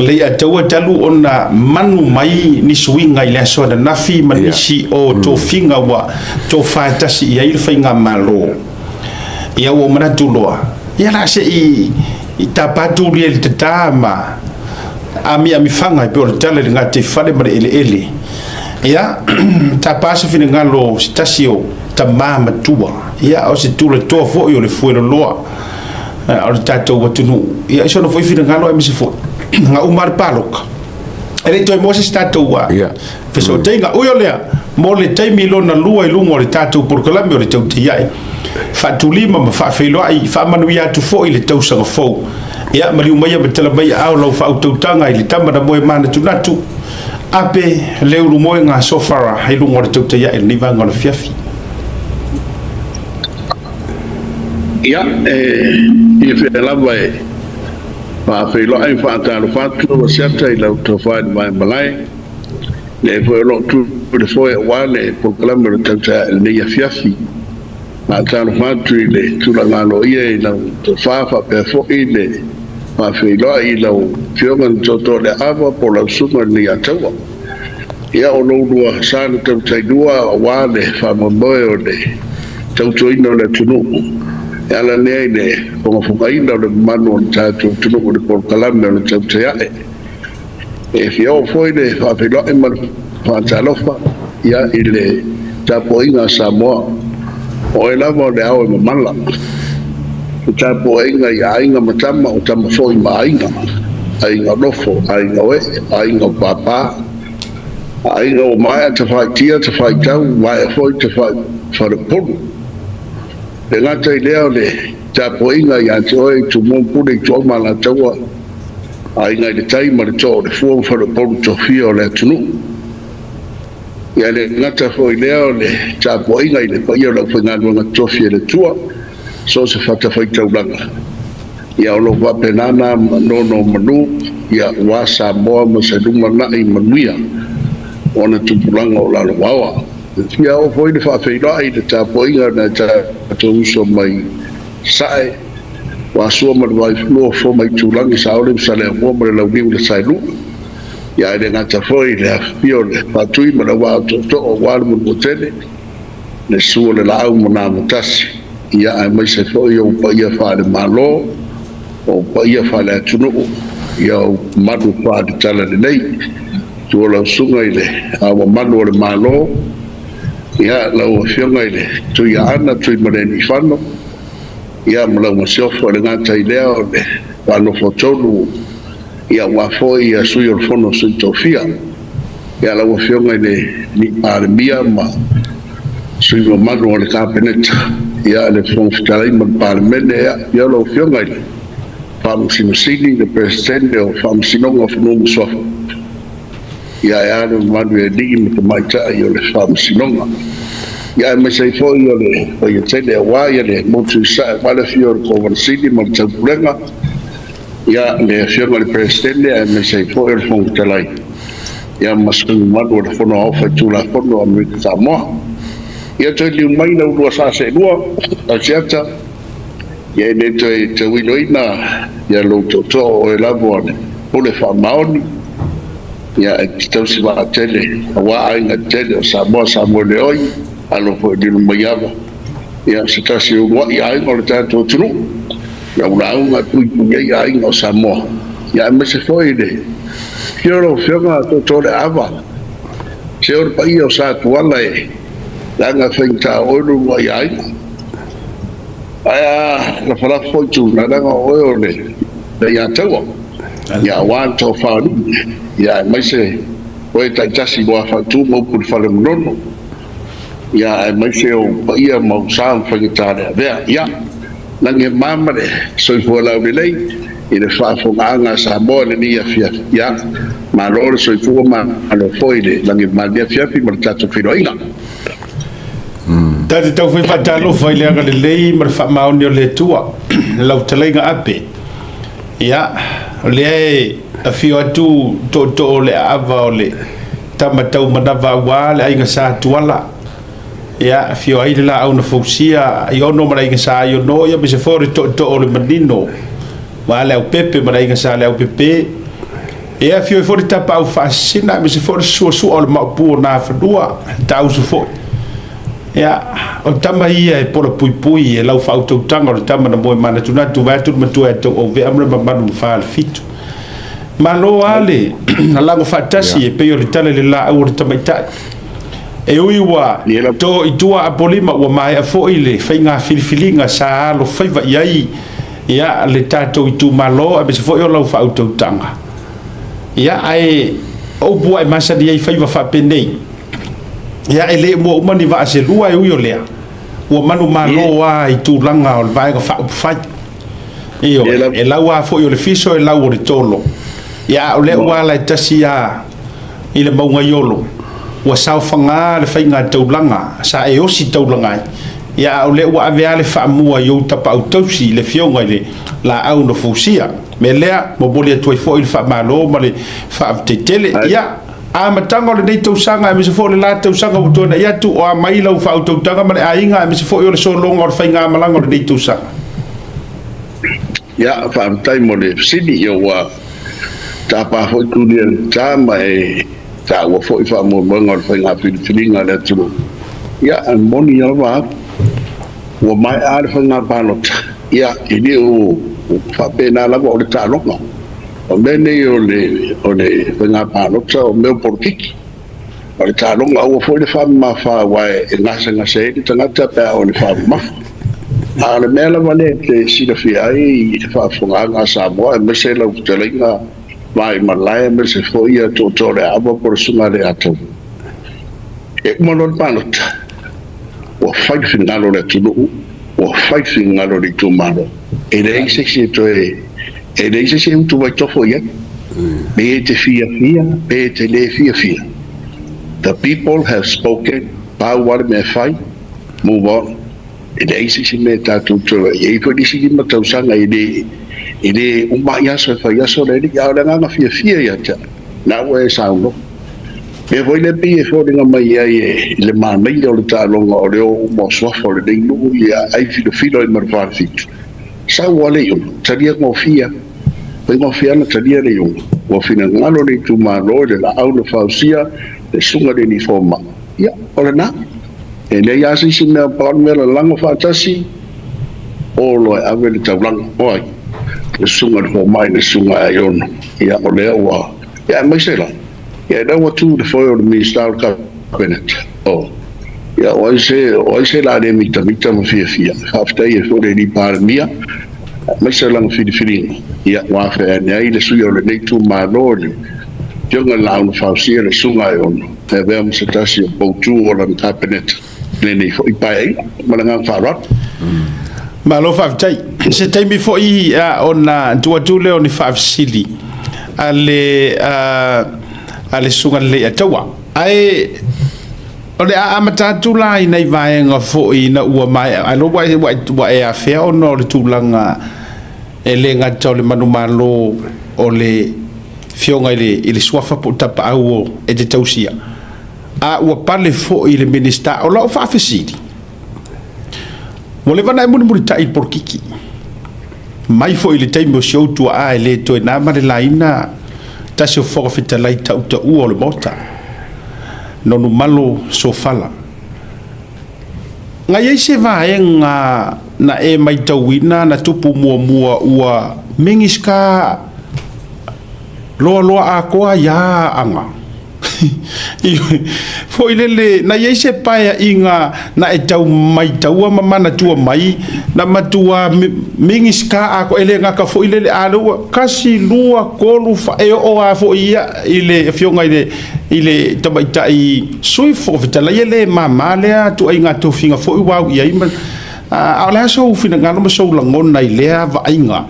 le ataua talu ona manu mai ni suinga ile so na nafi manisi o to finga wa to faitasi ia ile fainga malo ia o mana tuloa ia la se i tapatu le tama ami fanga pe o tale ngate fale mare ele ia tapasa fina ngalo stasio tamama tua ia o se tula to fo yo le fuero loa o tato watunu ia so no foi fina ngalo mi se fo nga umar palok ele toi mo se tato wa fe so tenga o yo le mo le taimi lona lua i lungo le tato por Colombia le tau te ai fa tulima ma fa felo ai fa manuia tu fo ile tau sa fo ia mari umaya betela mai au lo fa ututanga ile tama da moe mana tu natu ape leuru moe nga sofara hai lungo le tau te ai ni vanga le fiafi ia e fe la vai fa felo ai fa ta fa tu se ta ile to fa mai malai le fo lo tu le fo wale por Colombia le tau te ni ya fiafi ma tano fatri le tula ngalo ia ila to fafa pe fo ile ma fe lo ila fiongan toto le ava por la suma ni atawa ia o lo dua sana to taidua wale fa moyo de to ino le tunu ala ne ne como fu ina le mano ta to tunu por Colombia le to ya e fio foi de fa fe lo en fa talofa ia ile tapo ina Samoa o ela mo le au mala ta po inga ya inga matama o tama foi mainga ainga lofo ainga we ainga papa ainga o mai te fai tia te fai tau mai foi te fai for pulu le ngata leo le ta po inga ya toi tu mo puli to mala tawa ainga le tai ma le to le fu for pulu to fio le tunu ia le ngata foi leo le ta po inga le pa ia lo fanga nga tofi le tua so se fata foi taulanga ia lo va penana no manu ia wasa mo mo se duma na i manuia ona tupulanga o la wawa ia o foi le fa feila i le ta po inga na ta to so mai sai wa so mo vai flo fo mai tulanga sa o le sale mo mo le viu le sai lu ia le ngata foi le fiole patui ma wa to o wal mo tele le su le la mo na mutasi ia ai mai se foi o pa ia fa le malo o pa ia fa le tunu ia madu fa de tala le nei tu la sunga ile a mo madu le malo ia la o fionga ile tu ia ana tu ma le ni fano ia mo la mo se fo le ngata ile o le pa no fotolu ia wa foi ia sui o fono sin tofia ia la fionga ile ni armia ma sui o manu o le kapeneta ia le fonftalai ma parmene ia lo fionga ile famusinosini le presidente o famusinonga funumu sofa ia ia le manu e di ma kamaita ia le famusinonga ia me sei foi o le o ia tele wa ia le motu sa wale fio ko vansini ma tsapulenga ia le fionga le presidente e me sei foi o fonftalai ia masu manu le fono ofa tula fono Amerika Samoa ia te li mai na ua sa se lua a siata ia ne te winoina ia lo to o e lavo ane o le whamaoni ia e kitau si waa tele a waa ainga tele o Samoa Leoi alo po e dino mai awa ia se tasi o wa ia ainga o le tato tunu ia una aunga tui punya ia ainga o Samoa ia e mese foi le fioro fionga to le awa se o pa ia o sa tuala e langa fengta olu wa yai aya la fala foi tu na nga o le ya tawa ya wan to fa ya mai se o ta tasi bo fa tu mo pul fa le nono ya mai se o ia mo sam fengta ya lange mamre so fo la lei ile fa fo anga sa bo le ni ya ma lo so fu ma lo foi le lange ma dia fi ma ta to fino ina Tati tau fai fatalo fai leanga le lei ma fa maoni o le tua lau talenga ape ia le a fio atu to o le ava o le tamatau manawa wa le ainga sa tuala ia fio ai le la au na fausia i ono ma ainga sa i ono ia me se fore to o le manino wa le au pepe ma ainga sa le au pepe ia fio fo tapa au fasina me se fo su o ma pu na fdua tau su fo ia o tama ia e por pui e lau fa auto tanga o tama na mo mana tu na tu va tu matu e to o ve amre ma nu fa al fitu malo ale na lango fatasi e pe o tale le la o tama ita e uiwa to itua apolima wa mai a fo ile fainga filifilinga sa lo faiva iai ia le tato itu malo a se fo yo lau fa auto tanga ia ai o bua e masa dia faiva fa penei ia ele mo mani va se lua e uio lea o manu malo wa itu langa o vai ga fa io e la wa fo yo le fiso e la o tolo ia o le wa la tasia ile maunga yolo wa sao fanga le fainga taulanga sa e osi taulanga ia o le wa avea le fa mua yo tapa autosi le fionga le la au no fusia me lea mo boli tu fo il fa malo ma le fa tetele ia a matango le dei tausanga me se fo le la tausanga o tona ia tu o mai lo fa autotanga ma le ainga me se fo yo le so longo o fainga malanga le dei tausanga ia fa tai mo le sidi yo wa tapa fo tu le tama e ta wa fo fa mo mo fa nga filinga le tu ya an moni ya wa mai ar fa nga balot ya ini o fa pena la go le ta lo no o bene yo le fa nga balot so me por kiki o le ta lo o fo le fa ma fa wa e nga se ta nga ta pa o le fa ma a le mela vale te si le fi ai fa fo nga sa mo me se la te lenga vai malai me se foi a totore abo por sunga de ato e monon panot o fai finalo le tulu o fai finalo di tumaro e lei se to e lei se tu vai to foi be te fia be te le fia the people have spoken pa war me fai move on e lei se me ta tutto e ko di si ma tausanga ele uma yaso fa yaso le ya la nga fia ya ta na we sa no me voi le pi e fo de mai ai le ma mai le ta lo ngo le o mo so fo le no ya ai filo e marfa fit sa wale yo tadia ngo fia na tadia le yo o fina ngalo le tu ma lo de la au le fausia le sunga de ni forma ya ora na e le ya si na pa me la lango fa tasi o lo ave le tablang oi le sunga ho mai le sunga ayon ia o le wa ia mai sela ia da wa tu de foi o mi star cabinet o ia o se la de mi mo fia after ia fo de ni par mia mai sela fi ia wa fe nei le suyo le nei tu ma no le jonga la un fa sia le sunga ayon e vem se tasi o tu o la cabinet le nei fo i pai malanga fa rat malo fa tai se tai mi fo i ona tu le oni fa sili ale sunga le atawa ai ole a matatu la ina i vai nga fo i na ua mai alo wa e a fe ono le tulanga ele nga tole manu malo ole fionga ile swafa po tapa au e te tausia a ua pale fo i le minista o la fa sili Mole vana mun muri tai por kiki. Mai fo ile tai mo show tu a ele to na mare laina ta se fo fita lai ta uta u le mota. No no malo so fala. Nga ye se va nga na e mai tawina na tupu mua ua mingiska lo a ko ya anga. Fo ile na ye se paia inga na e tau mai tau mama na tua mai na matua mingiska ako ele nga ka fo ile alo kasi lua kolu fa e o a fo ia ile fionga ile tabaita i sui fo vitala ile mama le tu inga to finga fo wa ia ima ala so fina ngalo so langon na ile va inga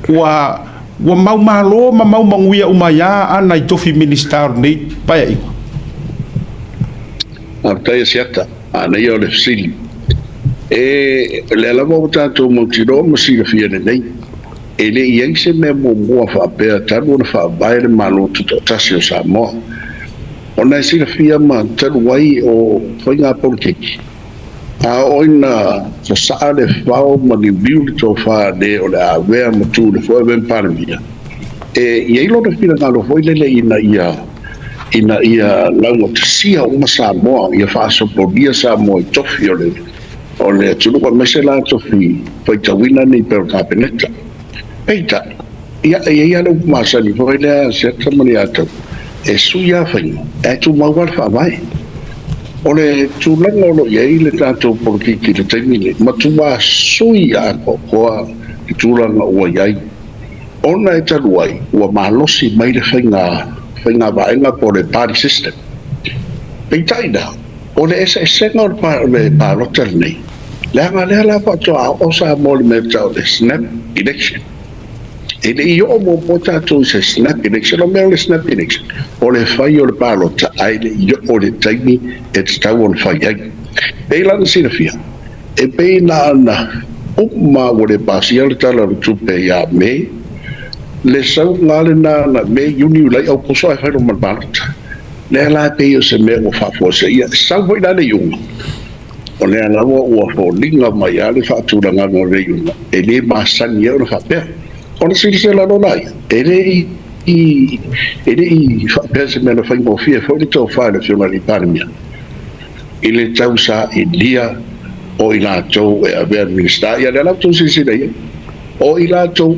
wa mau malo mau manguia umaya ana itofi minister ni paya iko artai siata ana yo le sili e le la volta to montiro mo si le fiene nei e le yense me mo fa pe ta no fa baile malo to tasio sa mo ona si le fia ma tel wai o foinga politiki a oina so saale fao ma ni biu to fa de o la ver mo tu de fo ben parmia Ia ilo na fina ngalo foi lele ina ia lau sia uma Samoa ia whaasoporia Samoa I tofi o le tunuka mesela tofi fai tawina ni pero kapeneta eita ia lau masani foi lea seta mani atau suia fai tu mawar whaamai o le tūlanga o lo iei le tātou politiki le taimile matua sui a koa I tūlanga ua iei ona taluai ua malosi mai le whainga vaenga po le party system peitaina o le esenga o le pārota nei leanga lea la patoa o sa mo le mea le snap election ele io mo pota to se snap election o mea le snap election o le whai o le pārota ai le io o le taimi tau on whai ai peila na sinafia peina ana uma o le pasia le tala rutupe ia me le sau ngale na me uni lai au poso ai whaino manpārota le la pe o se me o whafo se ia sau hoi nane iunga o le alawa ua wholinga mai ale whaaturanga ngā re iunga le masani au na whapea o na siri se lano nai ele I whapea se mea na whaingo fia whaile tau whaile whiona li pāremia le tau sa lia o I lātou avea minister ia le lātou sisi nei o I lātou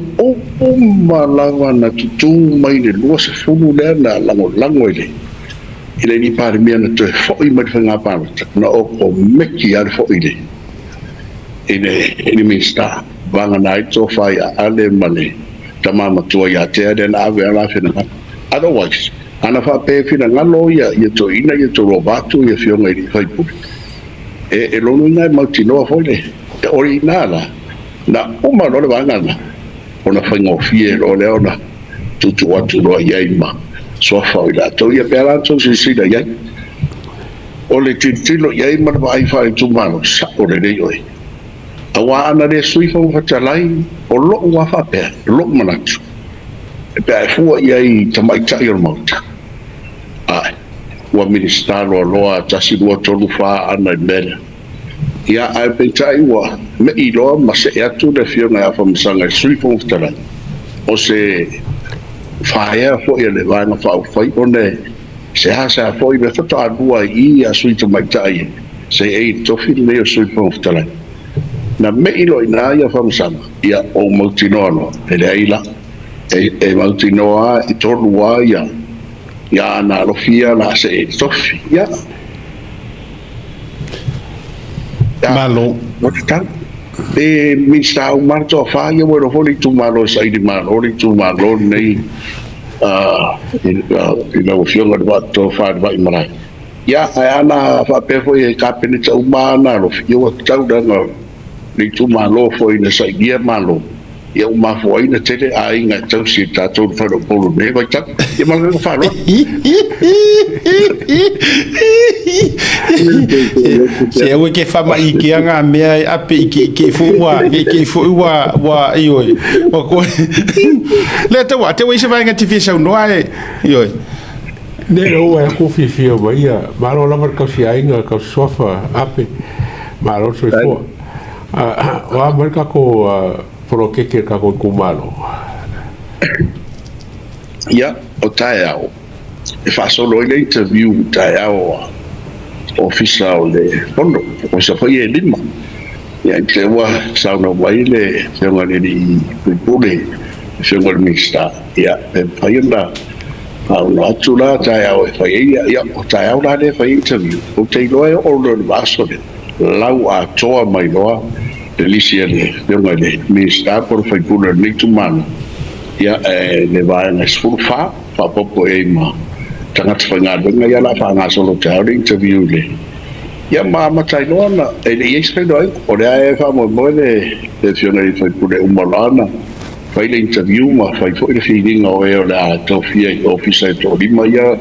umalawa na tutu mai le lua se funu lea na lango ele ile ni pāremia na toe fōi mai whainga pārata na o meki ale fōi le ile minister vanga na ito whai a ale mane tamama tua ia tea den ave ala whina otherwise ana whape whina ngalo ia to ina ia to robatu ia whionga I whaipuri lono ngai mautinoa fōi le ori inala na uma lole wangana ona whaingo fie lo leona tutu watu roa iai ma soa whau ila tau ia pēra tau sisina iai o le tintilo iai mana wa ai whai tumano sa o le rei oi awa ana le sui whau whatalai o lo ua whapea lo manatu pēa fua iai tamaitai o mauta ai ua minister loa tasi lua tolu wha ana I mele ia ai pentai ua me iloa ma se atu le whionga a whamasanga sui whau whatalai o se whaea fo ia le vanga whau whai o ne se hasa fo I me whata anua I a sui tamaitai se tofi le o sui whau whatalai na me ilo ina ia whamasanga ia o mautinoa no le aila mautinoa I tonu wa ia ana rofia la se tofi ia malo minister o marto fa ia mo foli tu malo sai di malo tu malo nei ina o fionga de to fa vai mara ia ana fa pe foi kapeni tau mana lo fio tau danga ni tu malo foi na sai dia malo ia uma foi na tele ai nga tau si tatu fa do polo ne vai tak ia malo fa lo se o ke fa mai ki anga me ape ke fu wa ioi o ko le te wa se vai nga ti fi sa no ai ioi ne o e ko fi o ia malo la marca si ai nga ka sofa ape malo so fo wa marca ko pro que ka ko kumalo ia o taiao e fa solo ile interview taiao official le fondo o se foi e lima ia te wa sa no baile se ngale ni pule se ngale mixta ia e fainda no atula taiao e fai ia o taiao la le fai interview o te loe o lo vaso de lau a toa mai loa delisia le ngale mixta por fai pule ni tu mano ia le vai na sfurfa fa popo e ma tangata whangadunga ia la whanga solo te hauri interview le ia matai noana le ies kai noi o le ae wha mo le whionga I whai pule umalana whai le interview ma whai fo I le whininga o e o le a tawhia I ofisa I tō lima ia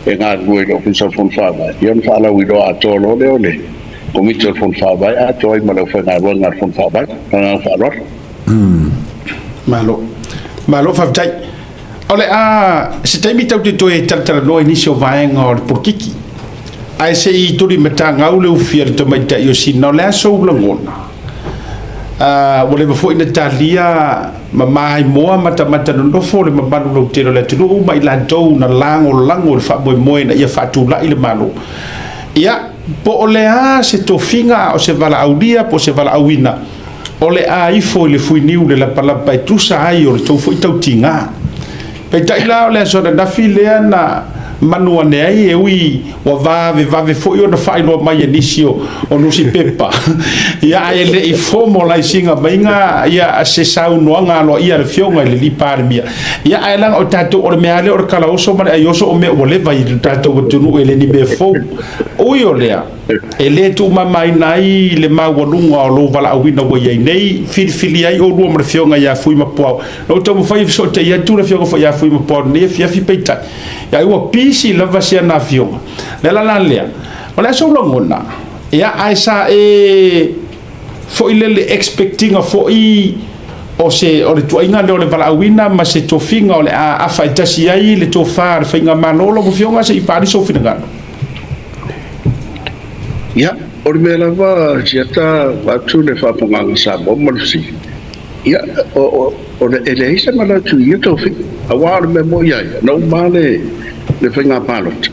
e ngā rua I le ofisa fon whawai ia na whala wiro a tō lo leo le komita fon whawai a tō ai ma lau whanga rua ngā fon whawai ngā whawai malo whawtai ole se taimi tau te toe taratara noa inisio vaenga o le porkiki ai se I turi matanga ule ufia le tamaita I o sina o le aso ulangona o le wafo ina talia mai moa mata no fo le mabanu lo telo le tulu mai la dou na lango le fa moe na ia fatu la ile malo ia po ole a se tofinga o se vala aulia po se vala awina ole a ifo le fuiniu le la pala pai tusa ai o le tofu itautinga pe taila ole so na file na manua ne ai e ui wa vave fo yo na failo mai inisio o no si pepa ia ele I fomo la singa mainga ia se sau no nga lo ia fionga le li parmia ia ai o tato o me ale o kala o so ma ai o so me o le vai tato o tunu ele ni be fo o yo lea ele tu mai nai le mawalunga o lo vala awina wa ia nei fili ai o lo ma fionga ia fui ma po no to mo fai so te ia tu le fionga fo ia fui ma po ne fia fi peita ya ua pisi lava sia na fionga le la lea o le so longona ia ai sa fo ile expecting fo I o se o le tuainga le o le valaawina ma se tofinga o le a faitasi ai le tofar fainga manolo mo fionga se I pari so finanga ia o le mea lava siata watu le whaponganga sa momalisi ia o le ele isa mala tu ia tofinga awa o le mea mo ia na umale le fainga palot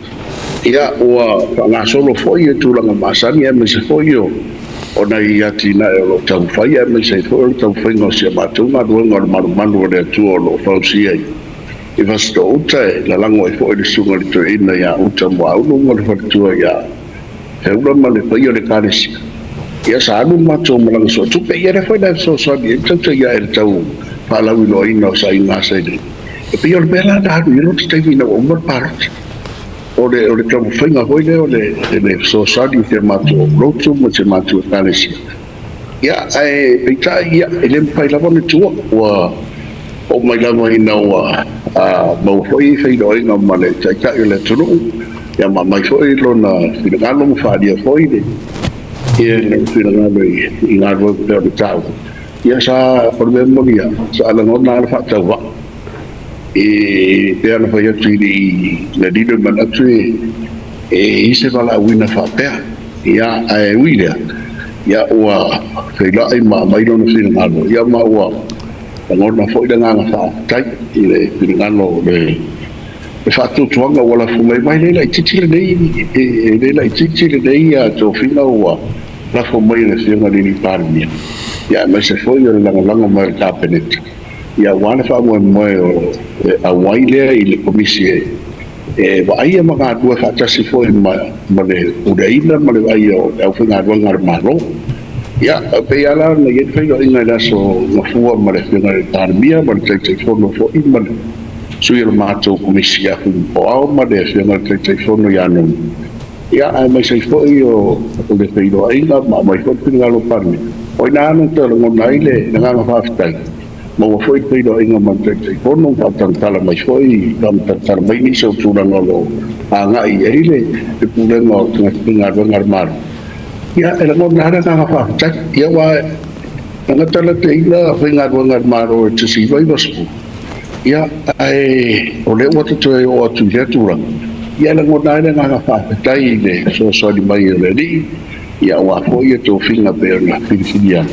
ia ua whangasolo foi e tūlanga masani e me se foi o na ia tina e lo tau whai e me se foi o tau whainga o sia matunga ruenga o manu o le atu o lo whausi ei I vasto uta e la lango e foi le sunga li to ina ia uta mua ununga le whatua ia he ula ma le whai o le karesi ia sa anu mato malanga so tupe ia le whai na so sani e tauta ia e le tau palawi lo ina o sa inga sa ina e pia o le bela da hanu ino te teivina o umar parot o le kamu whainga hoi le o le so sani te mato rotu mo te mato kanesi ia e peita ia e le mpai lava ne tua o mai lava ina ua mau hoi whaino inga ma le taika i le tunu ia ma mai hoi lo na whingalo mo whadia hoi le ia na whingalo I ngā roi pēo le tau ia sa o le monia sa alangona ala whatau wa pea na whai atu I na dino man atu I se wala awina whapea ia e uilea ia ua whailai ma mailo na whingalo ia ma ua ngona foi da nganga fa tai I le whingalo le whatu tuanga wala fumai mai le lai titile nei le lai titile nei a to whina ua la fumai le whinga ni parmia ia ma se foi o langa mai kapenet ia wana fa mo o a waile I le komisie wa ia maka dua fa tasi foi ma le udaina ma le ai o whinga ngar maro ia pe ala na ye fe yo ina la so na fua ma le whinga tarmia ma le te fono fo I ma sui le mato komisia fu o au ma le whinga te fono ya no ia ai mai se foi o le fe yo ina ma mai fo whinga lo parmi o ina no te lo ngai le na nga fa stai mo foi pe do inga man te fono ka tantala mai foi kam tantar mai ni so tu na lo anga I ele te pule no tinga ngar mar ia era mo nada nga fa ta ia wa nga tala te ina ngar mar o te si vai vaspu ia ai o le wata to o tu ya tu ra ia la mo nada nga fa ta ile so di mai le ni ia wa foi to finga pe na filia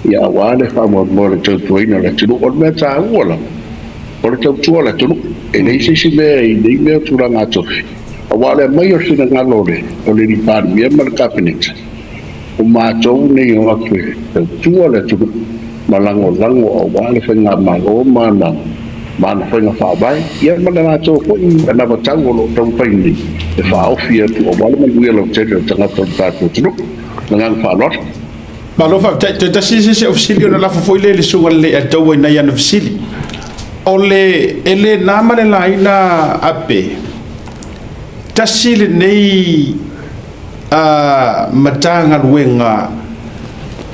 ia wa le fa mo le to ina le tu o me ta wala o le tu la tu e nei si me I nei me tu ra nga to wa le mai o sina nga lore o le ni par mi mar kapinet o ma to nei o akwe tu le tu malango o wa le fa nga ma o ma na ma na fa nga fa bai ia ma na to ko I na ba tango lo to pa ni e fa o fia tu o wa le mai lo te tanga to ta tu nga fa lot ma lo fa te si ofisili na la fo le so le a to na ya ofisili ole ele na ma le laina ape tasile nei matanga luenga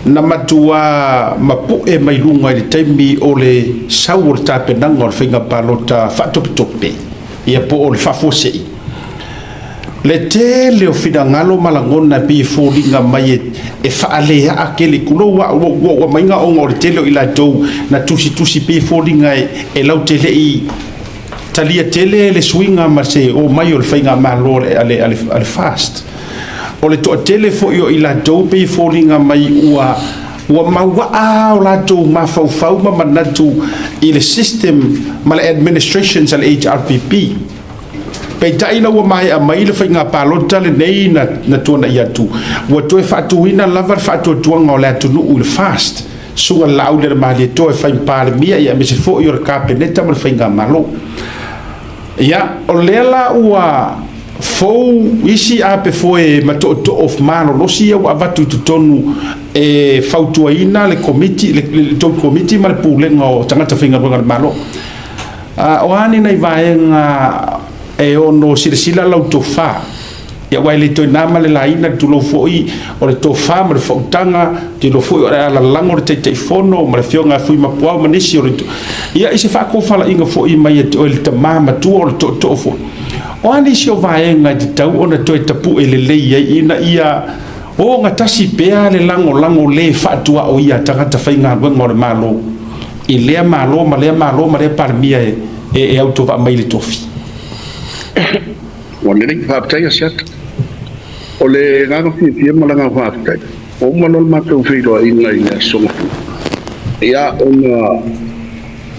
na matua mapu e mai lunga I taimi o le saur tape nanga o whinga palota whatopitope ia po o le whafosei le te leo whina ngalo malangona pi fōringa mai e whaalea a kele kuno wa mainga o ngore te leo I la tau na tusi pi fōringa e lau te lei talia tele le swinga ma se o mai o le whinga malo ale fast o le toa tele fo I la tau pi fōringa mai ua ua maua'a o latou mafaufau ma manatu i le system ma le administrations a le HRPP peitaʻina ua maea mai le faiga palota lenei na tuanaʻi atu ua toe faatuuina lava le faatuatuaga o le atunuu i le fast suga lau le malietoa e fai palemia ia me se foʻi o le kapeneta ma le faiga malo ia o lea la ua fou isi a pe foi ma to of malolosi ia ua avatu i totonu e fautuaina le komiti le to komiti ma le pulega o tagata faigaluega le malo o ani nai vaega e ono silasila lau tofā ia ua le toina ma le laina le tulou foʻi o le tofā ma le fautaga tilo foʻi o le alalaga o le taʻitaʻifono ma le fioga fui mapuao ma nisi o le ia i se faakofalaʻiga foʻi mai e o le tamā matua o le toʻotoʻo foʻi o ani si o vaenga i tau ona toe tapu e lelei ai ina ia o gatasi pea le lago le faatua o ia tagata faigaluega o le malo i lea malo ma lea palemia e autovaa mai le tofi o le lei faapetaia seata o le gaga fiafia ma laga faapetaia o uma lo le matou feiloaʻiga i le asogafu ia ona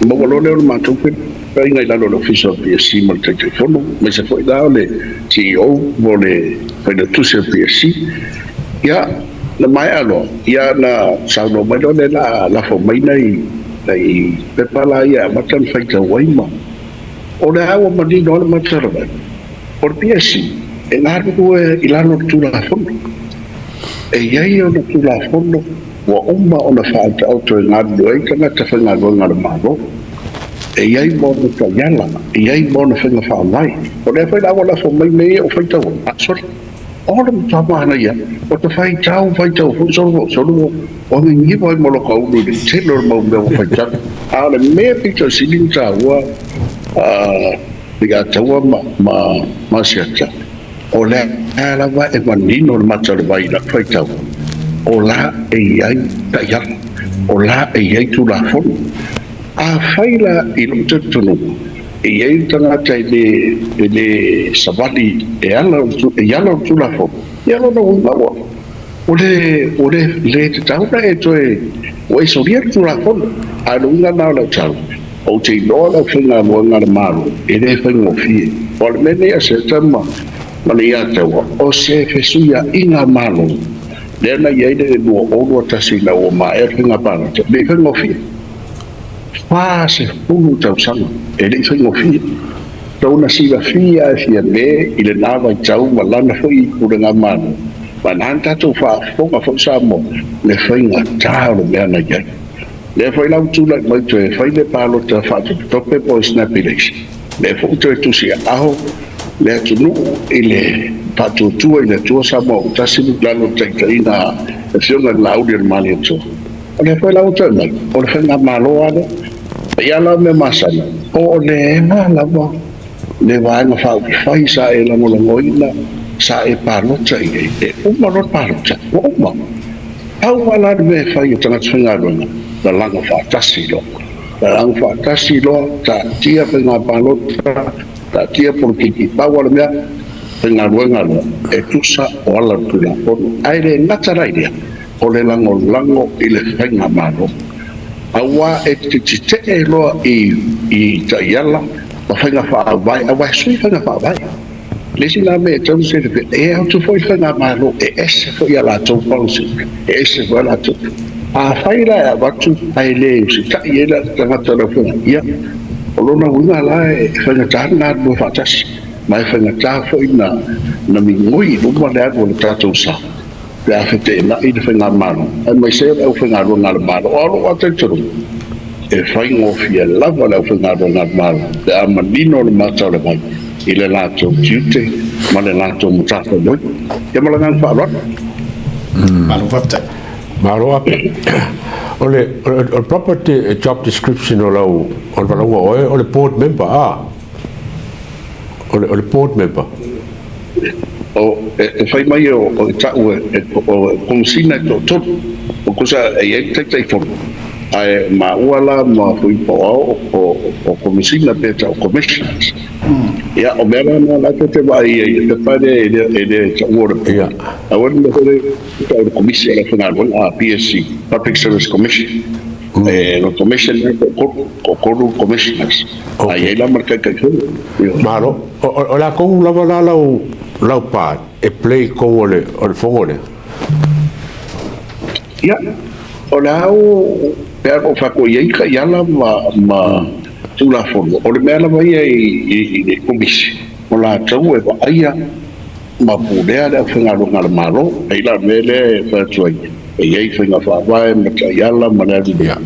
maualole o le matou feiloaʻiga i lalo le official PSC ma le taʻitaʻifono mai se foʻi la o le CEO mo le failatusi o PSC ia na mai aloa ia na saunoa mai lo le lafo mai nai pepa la ia amata le faitauai ma o le aua manino o le matarava o le PSC e galu i lalo le tulafono e iai ona tulafono ua uma ona faataoto e galu ai tagata faigaluega le malo e iai mo na taiala e iai mo na faiga faamai o lea fai laua lafo mai mea o faitau asole o le matamana ia o te faitau solu o gigiva ai mo lokaulu i le tele o le maumea ua faitau a le mea pitausili taua igataua ma siata o lea lava e manino le matalevai la faitau o la e iai taiala o la e iai tulafono a faila i lo tutunu e iai tagata i le savali e ala o tulafono e ala na umaua o le tatauna e toe ua isolia le tulafono a luiga na o lau tau o te iloa lau faigaluega le malo e lē faigofie o le mene ia se tama ma le ia taua o se fesuiaʻiga malo lea na iai le lua olua tasi na ua maea faigapalata le faigofie fa se fulu tausaga e leʻi faigofie launa silafia e fia lē i lenā vaitau ma lana foʻi i kulega malo ma na tatou faafofoga foʻi sa mo le faigatā o le mea na iai le foi lau tula mai toe fai le palota faatotope po snapilation le foʻi toe tusi aho le atunuu i le faatuatua i le atua sa mo tasi lalo taʻitaʻiga e fioga le lauli o le mali atua o le foi lau toe mai o le faiga malo ale ia la me masana o le ega lava le vaega faauʻifai sa e lagolagoina sa e palota i e uma lo palota ua uma au ala le mea fai o tagata faigaluega la langa faatasi loa taʻatia faigapalota taʻatia politiki paua le mea faigaluega loa e tusa o ala tulafono ae le gatalai lea o le lagolago i le faigamalo aua e tititee loa i taʻiala ma faiga faavae aua e sui faiga faavae lesi la me tau se e auto foi faigamalo e ese foi a latou policy e ese foi a latou a faila a watu ai le si ta iela tagata la fo ia o lona uiga la e faigatā na lua faatasi ma e faigatā foʻi na migoi luma le atu o le tatou sa pe a fetenaʻi le faigamalo ai mai se au faigaluega le malo o aloo ataitonu e faigofia lava le au faigaluega le malo le a manino le matau le mai i le latou tiute ma le latou matataloi ia ma lagaga faaloalo malo faafetai Maroa o le property job description o lau o le valauga oe o le board member o le board member o e fai mai o ta'u o komsina to o cosa e taʻitaʻifono ae ma ua la ma fui po o komsina pe ta'u commissioners Ya, o mera na la te vai e te pare e te ora. Ya. A wani me hore o komisi ala whanga a PSC, Public Service Commission. No commission ko koru commissioners. Ai la marca ka ko. Malo, o la kong lava lau pa e play kong o le fongole. Ya, o la o per o fa ko ye ka yala ma tula fono o le mea vai i komisi o la tau e aia ma pulea le whangaronga le maro e la mele whatuai e iei whinga whawae ma taiala ma le adina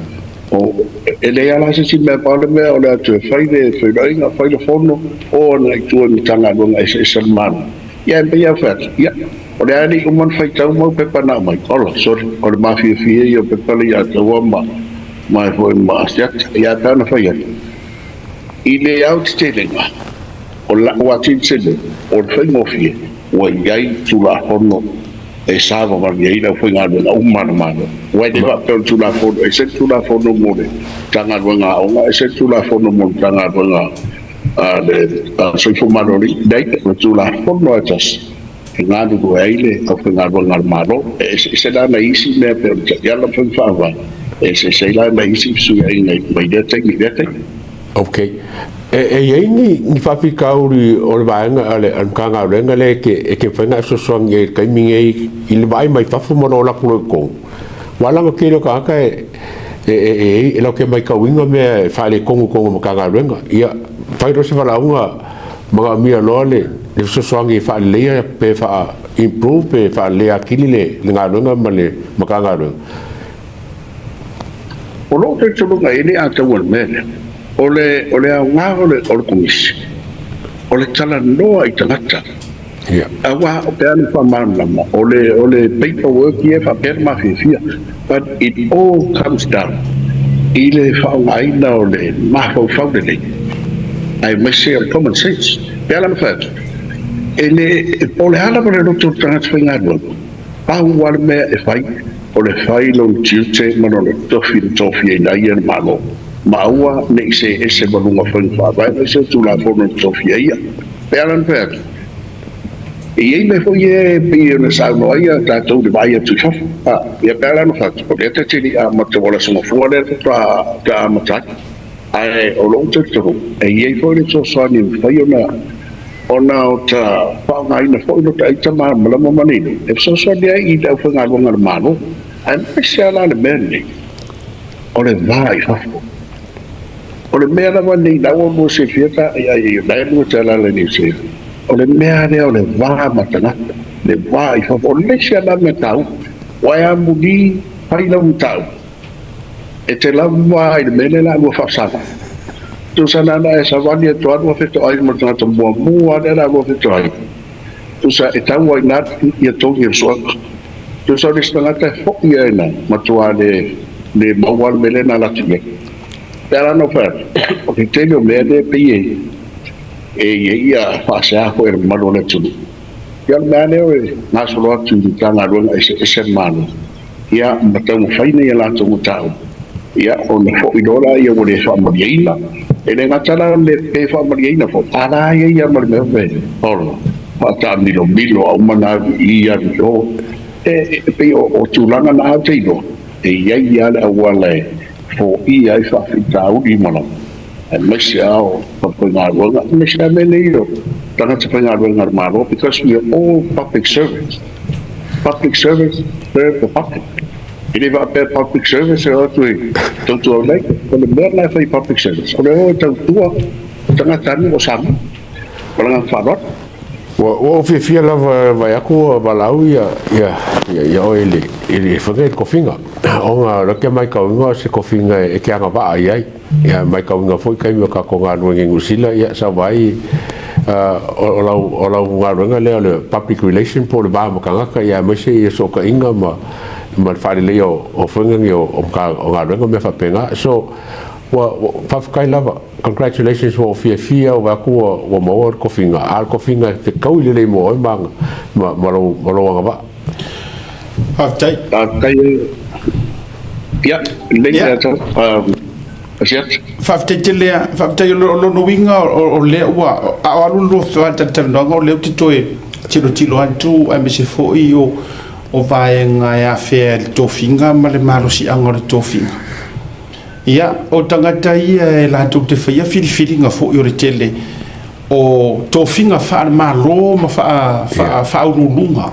o e le ala se si mea paule mea o le atu e whaile whainga whaile fono o na i tua mi tanga runga e se maro ia e mea whatu ia o le ani uman whaitau mau pepa na mai ola sorry o le mafia fie i o pepa le ia taua ma e hoi ma asiat ia tana whaiatu i le au te telenga o la ua tinsele o le whaingofie ua iai tula hono e sava mani e ina whainga na umana mana ua e wa peo tula hono e se tula hono mone tanga runga aonga e se tula hono mone tanga runga le soifo marori dai o tula hono atas e ngādu ko eile o whainga runga maro e se la na isi mea peo yala whainga e se la na isi su e ina mai dete Okay. E ni fafi kauri o le vaenga ale an kanga renga le ke whainga sosong e kaiming i le vai mai fafu mono la kulo ko. Wala ma kilo ka e lo ke mai kawinga me fale kongo ma kanga renga. Ia fai ro se fala unga mga mia lole le sosong e fale le pe fa improve pe fa le akili le nga renga ma kanga renga. O lo te tsulunga ini a te wan mele. Ole nga ole komisi ole tala noa i tangata awa o pe anu whamanama ole paperwork ie whaperma whiwhia but it all comes down i le whaungaina ole mahau whaunele ai mese of common sense pe ala mwhatu ole hala pare roto tangata whainganua pau wale mea e whai ole whai lo tiute manole tofi e nai anu malo maua ne se balunga whainga vai se tula fono tofia ia pealan pet e me foi e bi na sa no ia ta to de vai tu chof ia pealan fat o le te tini a mata wala so fo le ta mata ai o lo te to e foi le so so ni foi ona ta pa mai na foi no ta ma mala mani e so so dia i da whainga longa malo an pesala le bene o le vai fa o le mea na wani na ua mo se fieta i nai mua tala le ni se o le mea rea o le waa matangata le waa i whafo o le se ana me tau wai a muni pai lau tau e te lau waa i le mele la ua whafsana tu sanana e sa wani e toa ua whito ai mo tangata mua ne la ua whito ai tu sa e tau ai nat i a tongi e soaka tu sa le stangata e hoki e na matua le mauan mele na lati me Pera no fer, o que tenho medo é pie. E ia passar por malo na tudo. E al mane o na solo atu di tanga ron ese mano. Ia matau faina ia la tu tau. Ia on fo idora ia o le famariina. E le ngatala le pe famariina fo. Ara ia mal me ve. Olo. Pata milo au mana ia ro. E pe o tulanga na teido. E ia la wala for I whawhitau I mana. E mese ao whawhingaruanga, mese a mene iro. Tangata whaingaruanga maro, because we are all public servants. Public service, serve the public. I le wha public service e atu e tautua o nei, o le mea lai whai public service. O le o tautua, tangata ani o sama. Walanga whanot. O fia lava vai aku balau ia o ele whake kofinga o ngā rake mai kaunga se kofinga e ke anga waa ai ia mai kaunga foi kai mio ka ko ngā ruenga ngusila ia sa vai o lau ngā ruenga lea le public relation po le baa makangaka ia maise ia so ka inga ma whare leo o whengangi o ngā ruenga me whapenga so whawhakai lava congratulations o fia o waku o maua kofinga al kofinga te kau I le mo o manga malo anga ba tai ia le ta Asiat. Fafte lo winga o le wa alu lo fa tata no le tilo antu a me se fo o vai nga ya fe to finga ma le malo si angor to finga ia o tangata ia la to te fa fili nga fo o tele o to finga fa malo ma fa ulunga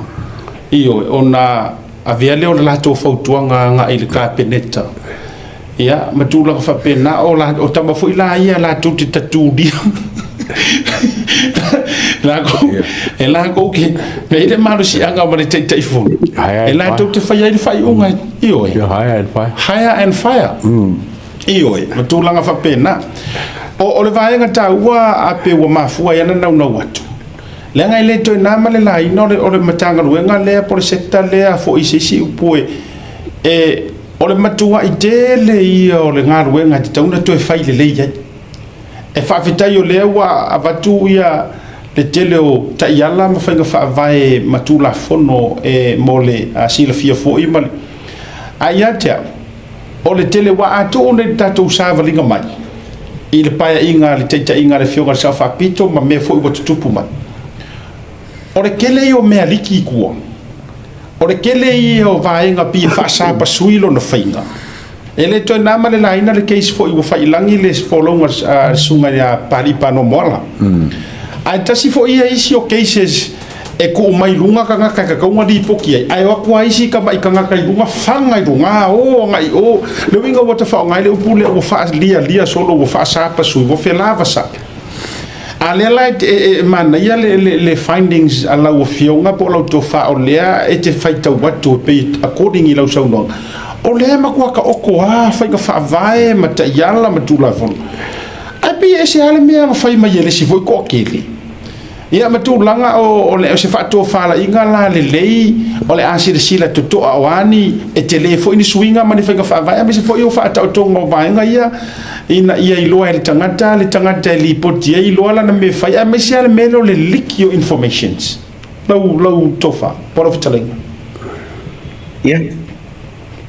io ona avia le o la to fa tuanga nga ile ka peneta ia matula fa pena o la o tama fo ila ia la to te tatu dia la ko ke me ile malo si anga ma te fo la to te fa ia fa unga io higher and fire io matula nga fa pena o le vai nga taua a pe wa mafua ia na watu le nga ile to na male la ino o le matanga luenga le por secta le fo isi upue o le matua i tele i o le ngā ruenga te tauna to e whai le ia e whawhitai o le wa avatu ia le tele o taiala ma whainga whaavae matula fono mo le sila fia fo i male a ia tea o le tele wa ato o le tatou sāwalinga mai i le paia inga le teita inga le fionga le sa whapito ma mea fo i watu tupu mai o le kele i o mea liki i kua o le kele i o vaenga pi whaasapa suilo na whainga e le toi nama le laina le keisi fo i wa whailangi le folonga sunga ya paripano moala ai tasi fo ia isi o cases e ko mai lunga ka ngaka ka kaunga di poki ai wa kwa isi ka mai ka ngaka i lunga whanga i lunga o ngai o le winga wata wha ngai le upule o wha lia solo o whaasapa sui o whelava sa ale light mana ia le findings ala o fionga po lo to fa o lea e te faita watu pe according i lo so no o le ma kwa ka oko fa ka fa vai mata yala matula fon ai pe ese ale me fa mai ele si foi ko kili ia matulanga o le se fa to fa la inga la le lei o le asi de sila to awani e telefo ni swinga mani fa ka fa vai me se foi o fa ta to ngo vai nga ia ina ia iloa le tangata li poti ia iloa la na me fai a me sia le melo le leak your informations lau tofa poro fitalenga ia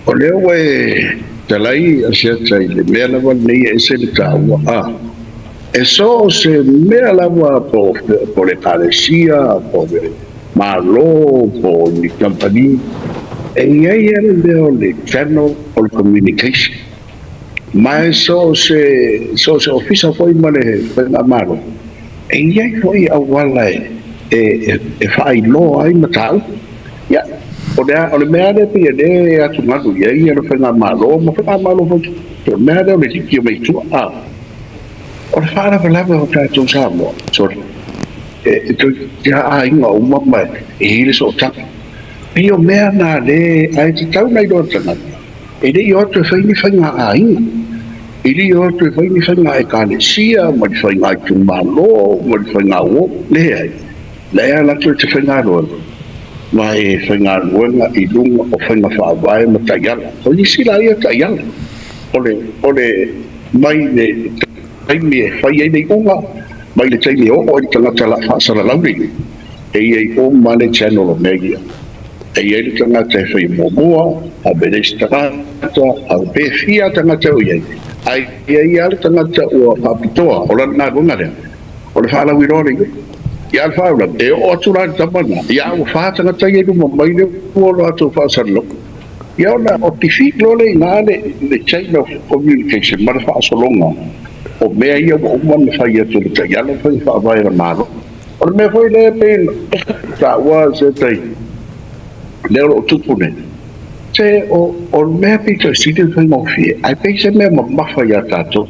o leo e talai a sia tai le mea lava nei e se le taua e so se mea lava po le palesia po le malo po ni company e ia le leo le channel o le communication mai so se ofisa foi male na malo e ia foi a wala e fai lo ai matau ya o le mea de pia de atu ngatu ia le fai na malo foi o mea de le tiki mai tu o le fara vala o ta tu sa mo so to ya ai nga o mo mai e le so ta e o mea na de ai te tau nei do tana e de yo te fai ni fai nga ai ili o te fai ni fai nga e kane sia ma te fai nga i tumalo ma te fai nga o lea la te fai nga roa ma e fai nga roa i lunga o fai nga whaavae ma taiala o ni sila ia taiala o le mai ne taimi e fai ei nei unga mai le taimi o i tangata la whaasara lauri e ei o ma le channel o megia e ei le tangata e fai momoa a beres tangata a befia tangata o iei ai ia le tangata ua papitoa o lana nā runga rea o le whaala wirore ia le whaala e o atura tamana ia o whaa tangata i ruma mai le uolo atu whaasarlo ia o na o tifik lole i ngā le chain of communication ma le whaasolonga o mea ia o umana whai atu le tai ala whai whaavai la mālo o le mea whai le pēna ta ua se tai leo o tupune se o mea pita sidi fai mo fie ai pe se mea mafa ia tato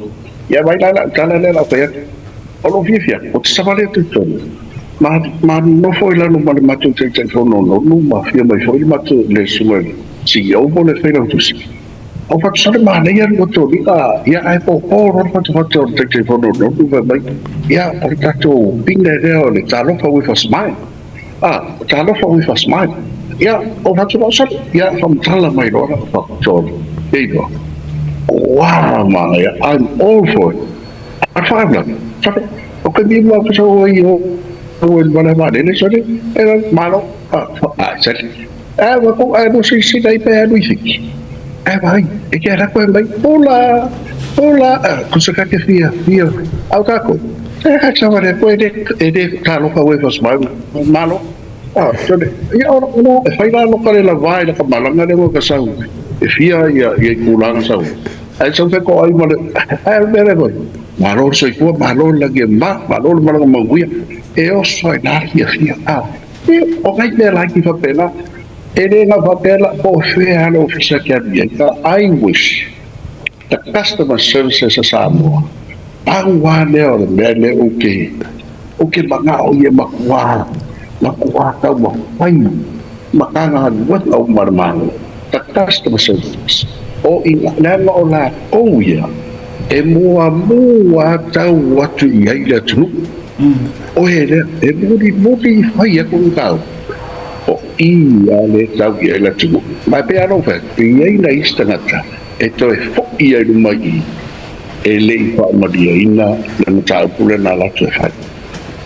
ia vai la tala le la fia o lo fia o te savale tu tonu ma no foi la no male matu te telefono no ma fia mai foi matu le suel si eu vou le feira tu si o fa sale ma le ia to ia ai po ro fa tu te telefono no tu vai ia o tato pinga le le talo fa we for smile talo fa we for smile ia o hatu ba sat ia from tala mai ro fa so ego wow man I'm all for it I find that o ke mi mo so yo o el bana ba de so de era malo sat wa ko no si dai pe no si vai e que era ko mai pula Ola, cosa che fia, au kako. Chavare ko ede kalo ka we fas malo. Jadi ya orang fai la no kale la vai la malanga le ko sa. Fia ya kulang sa. Ai sa ko ai mal ai bere ko. Malo so ko malo lagi malo malo manguia. E o so na fia. O kai le lagi fa pela. Ede na fa pela po fe halo ofisa ke ka I wish the customer services Samoa. Pangwa leo mele oke mga o ye makwa ka wai makanga wat au marmang the customer service o ina na ola o ya e mua tau watu ia ila tunu o hele e mudi fai ko tau o ia le tau ia ila tunu mai pe ano fa ia ina istangata e to e fo ia mai e lei pa madia ina na tau pule na la tue fai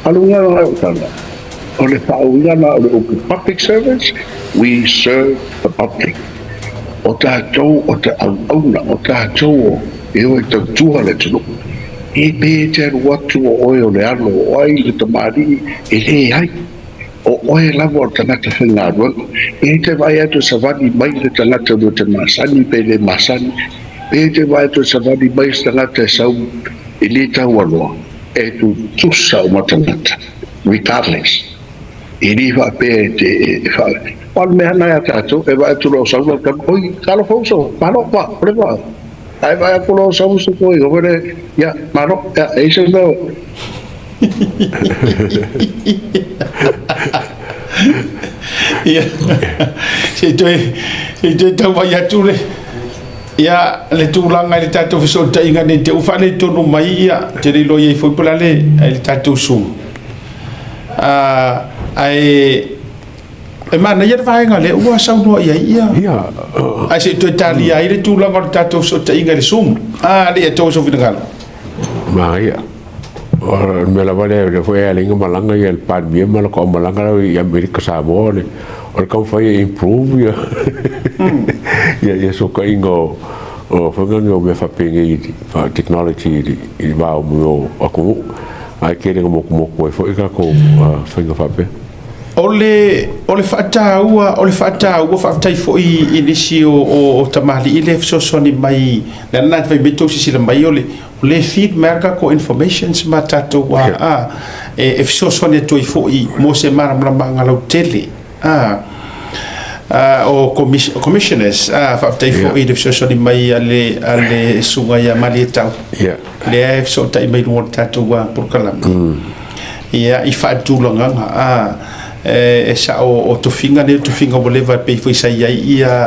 alunga na utala o le pauina na o public service we serve the public o tātou o te auna o tātou e o te tua le tunu e pe te watu o oe o le alo o ai le tamari e le ai o oe lavo o tangata whenga ruanga e te vai atu savani mai le tangata do te masani pe le masani e te vai atu savani mai le tangata sau e le tau aloa e tu tusa o matangata regardless e li fa pe te fa Pal me hana ya tātou, e vai tulo sau na kan oi kalo fauso, mano pa, prema. Ai vai tulo sau so koi, overe ya mano ya e se no. Ya. Se toi tau vai atule. Ya le tulanga le tātou fiso tainga ne te ufale tonu mai ya, te lo ye foi polale le tātou sum. Ai e mana ia vaenga le ua saunoa ia ai se toi tali ai le tulaga o tatou so taʻiga le sumu le atou so finagalo ma ia o me la vale le foi a linga malanga ia le padmia ma ko malanga ia Amerika Samoa le o le kau fai improve ia so ka ingo o fanganga o me fapenga i technology i va o mo aku ai kere mo ko foi ka ko fanga fape ole fa'ataua fa'atai fo'i inisi o tamali i le fesosoni mai le ana te vaimete sisila mai o le feed merka ko informations ma tatou e fesosoni atu ai fo'i mo se malamalamaga lau tele o commissioners fa'atai fo'i le fesosoni mai a le suga ia malietau lea e feso'ota'i mai luga le tatou polokalama ia i fa'atulagaga e sa o tofinga o leva pe foi sai ai ia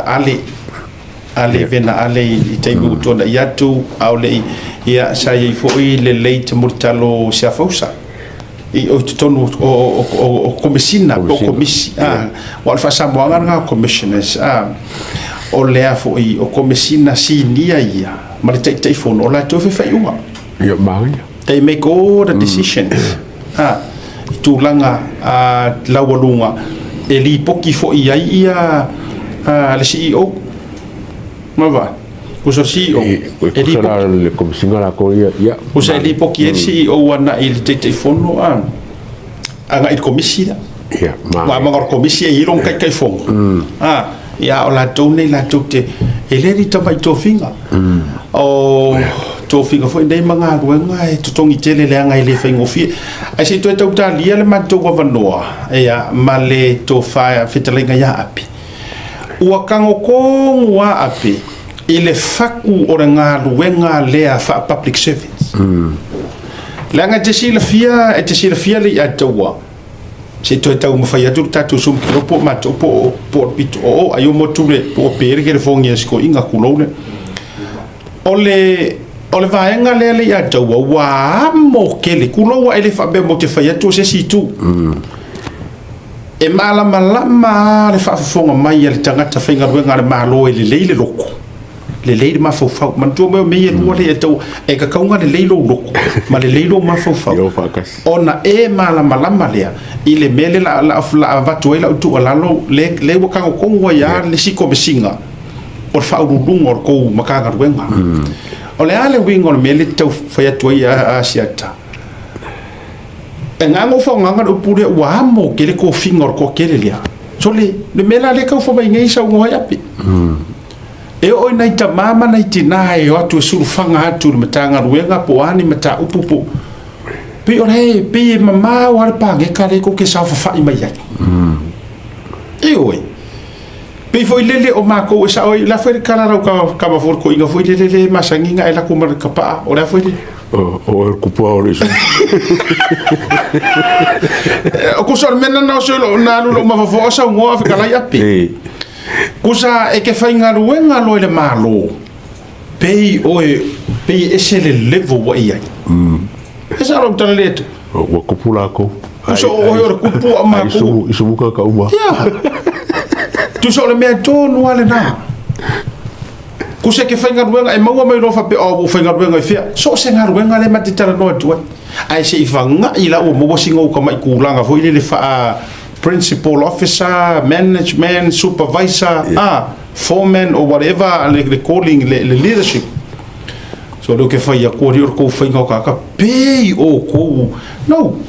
ale vena ale i te utona ia tu au le ia sai foi le late mortalo se fausa i o tonu o commissioner o commissi o fa samoanga nga commissioners o le foi o commissioner sinia ia ma le te fono la to fa iua ia mai they make all the decisions tūlanga laualunga e li poki fo ia le CEO mava kuso CEO e li poki le komisinga la ko ia kuso li poki e CEO wana il te fono anga il komisida ia ma ngor komisia i ron kai fonga ia o la tone la tote e le ri tamai to finga o to finga foi dei manga ruenga e tutongi tele le anga ile fengo fi ai se to tau talia le manto wa vanoa ia male to fa fitalenga ya api ua kango ko wa api ile faku o nga ruenga le fa public service le anga te sila fia le atawa se to tau mo fai atu tatu sum ki po mato po pito o ayo mo tule po pere ke fongi esko inga kulole ole vaenga le ia tau wa mo kele kulo wa ele fa be mo te fai atu se situ e malama le fa fonga mai le tangata fainga ruenga le malo ele leile loko le leile ma fo fa man to me ye mo le tau e ka kaunga le leilo loko ma le leilo ma fo fa ona e malama le ile mele la vatu ela tu alalo le wa ka ko wa ya le siko besinga o fa urunga o ko makanga ruenga o le ale wingo le mele tau fai atu a siata e ngango fa nganga o pure wa mo ke le ko fingor ko ke le lia so le mela le ka fa mai ngai sa ngo ya pi e o nai ta mama nai tina e o atu suru fanga atu le matanga ruenga po ani mata upupu pe o he pe mama wa pa ge ka le ko ke sa fa mai ya e oi pe foi lele o mako sa oi la foi kala ra ka ma for ko inga foi lele masanginga e la ko mar ka pa o la foi o el kupu o riso o ko sor mena no solo na no ma fa sa ngo fa kala ya pe kusa e ke fainga ruenga lo le malo pe ese le level wa ia esa ro tana leto o kupula ko so o yo kupu ama ko isu buka ka uma ya tu so le me to no ale na kusa ke fainga ruenga e maua mai ro fa pe o fainga ruenga fia so se nga ruenga le matitara no tu ai se ifanga ila o mo singo ka mai kulanga foi le fa principal officer, management, supervisor, foreman or whatever, like the calling, the leadership. So look if I call your co finger kaka pay o ko no.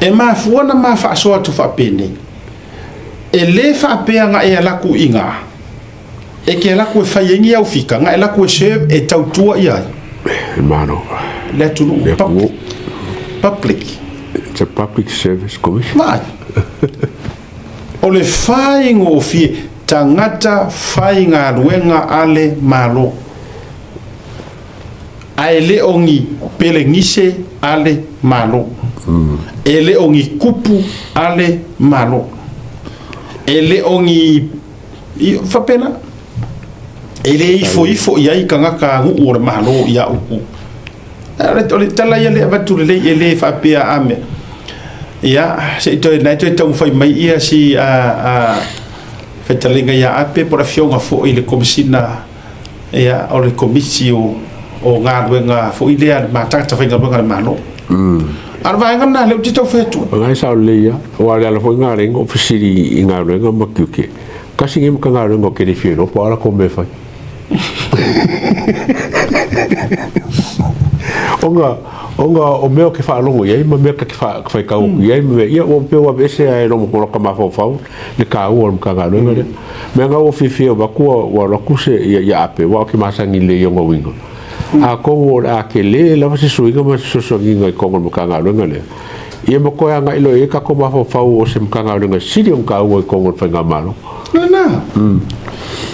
E ma fuana ma fa so to fa pene. E le fa pe nga e la ku inga. E ke la ku fa yengi au fika nga e la ku serve e tau tua ia. Hermano. Let to know public. It's a public service commission. Right. O le whaingo o fie tangata whainga ruenga ale malo. Ai le ongi pele ngise ale malo. E le ongi kupu ale malo. E le ongi whapena. E le ifo iai kangaka ngu ora malo ia uku. O le tala ia le avatu le le whapea ame. Ya, se to na to tau fai mai ia si fetalinga ya ape por afionga fo ile komisina ya o le komisio o ngaruenga fo ile a matata fai ngaruenga mano arva ngana le tito fetu ngai sa le ya o ala la fo ngare ngo fisiri ngaruenga makuke kasi ngem ka ngaruenga ke defino po ala ko me fai onga o meo ke whaalongo iai, ma mea ke whaikau iai, ma ia o peo a vese a e rongo koro ka mawhau le ka ua ka ngaruenga le mea ngau o whiwhia wakua wa rakuse ia ape wa ke masangi le ionga winga a kongo a ke le lawa se suinga ma se suinga i kongo mo ka ngaruenga le ia ma koe anga ilo e ka ko mawhau o se mga ngaruenga siri o ka ua i kongo whainga malo na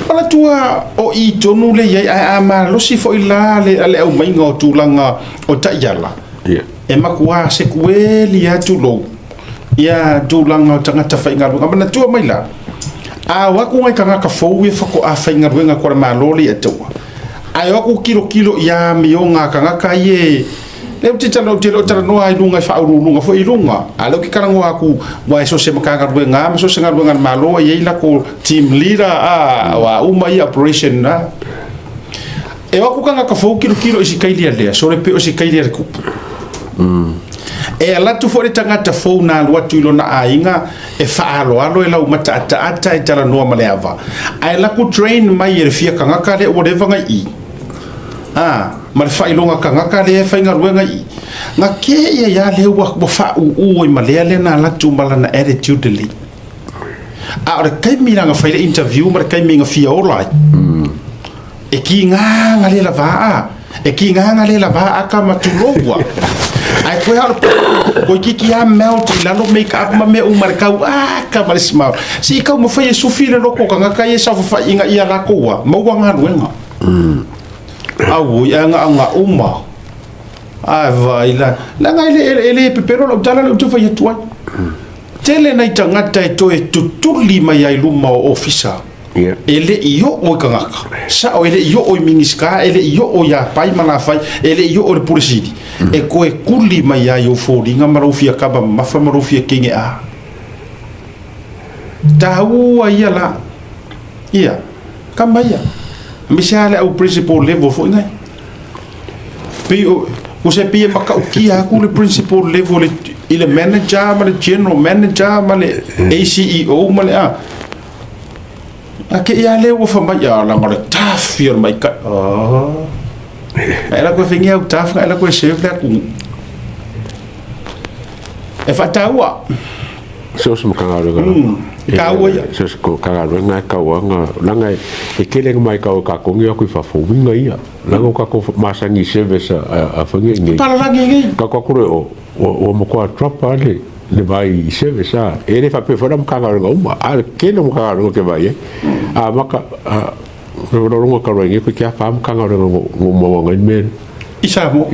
ala tua o I tonu le iai a malosi fo I la le au mainga o tūlanga o taiala e makua se kueli atu lou ia tūlanga o tangata whaingaruenga mana tua mai la a waku ngai ka ngaka fou e whako a whaingaruenga kore maloli e taua a waku kilo ia mionga ka ngaka ie leo titana o telo tara noa I lunga I whaurulunga fo I lunga a leo ki karango aku wa so se makangaruenga ma so se ngaruenga malo e ila ko team leader wa umai operation na e waku kanga ka fo kilo isi kailia lea so le pe o si kailia ku e ala tu fo le tangata fo na lo atu ilo na ainga e faalo alo e lau mata ata e tara noa male ava ai la ku train mai e fia kanga ka le whatever ngai ma le whailonga ka ngaka le whaingaruenga I ngā ke ia le wa whau ma lea le nā latu malana attitude li a ora kaimi nga whaile interview ma kaimi nga fia olai e ki nganga le lava ka matuloua ai koe haro koe kiki a melt I lalo make up ma me umar kau ka male smile si kau ma whaia sufi le loko ka ngaka ia sa whainga ia lako wa maua ngā ruenga au ia nga uma vai la ngai le pepero lo tala lo tu fa yetua tele nai tangata e to e tutuli mai ai luma o officer ele io o kangaka sa o ele io o miniska ele io o ya pai mana fai ele io o pulisidi e ko e kuli mai ai o foringa marofia kaba mafa marofia kinge a tau ia la ia kamaya misale au principal level fo ngai pio o se pia maka uki aku le principal level ile manager ma le general manager ma le ACEO ma le a ke ia le o fa mai ya la ma le tafir mai ka ela ko fingia o taf ela ko se fla ku e fataua so mo kanga ro kaua ya so ko kanga ro nga kaua nga langa e kele mai ka ko ngia ku fa fo winga ia langa ka ko masangi service a fangi ngi para la ngi ka ko o mo ko tropa le vai service a ele fa pe fora mo kanga ro uma a kele mo kanga ro ke vai a maka rongo ka ro ngi ko kia fa mo kanga ro mo ngai men isamo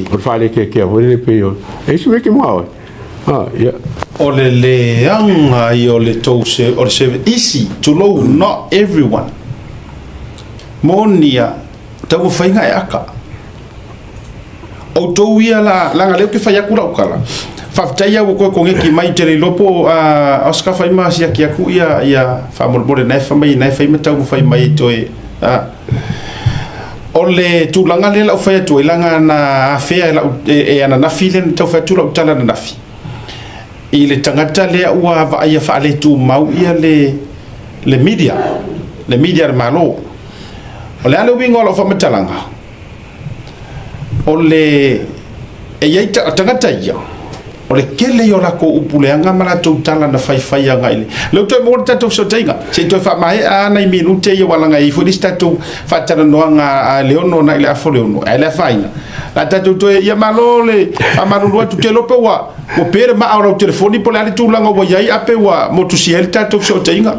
por fale que ho le pe yo e se que mo ya o le anga I o le tose o se easy to know not everyone monia tau fainga e aka o to ia la nga le ke fa ya kula ukala fa taya ko ngeki mai tere lopo a Oscar faima sia ki aku ia fa mo na fa mai na fa tau fa mai to o le tulanga le la fa to langa na afea e ana na filen tau fa tu la utala na fi I le tangata le ua va ia fa le tu mau ia le media malo o le alo wingo lo fa matalanga o le e ia tangata ia o le kele yo la ko upuleanga mala tu tala na fai anga ile le to mo ta to so tenga se to fa mai ana I minute ia wala ngai fo lista tu fa tana no anga leono na ile afo leono ele faina la ta to ia malole amaru tu te lope wa o pere ma au telefoni po le tu langa wa yai ape wa motu siel ta to so tenga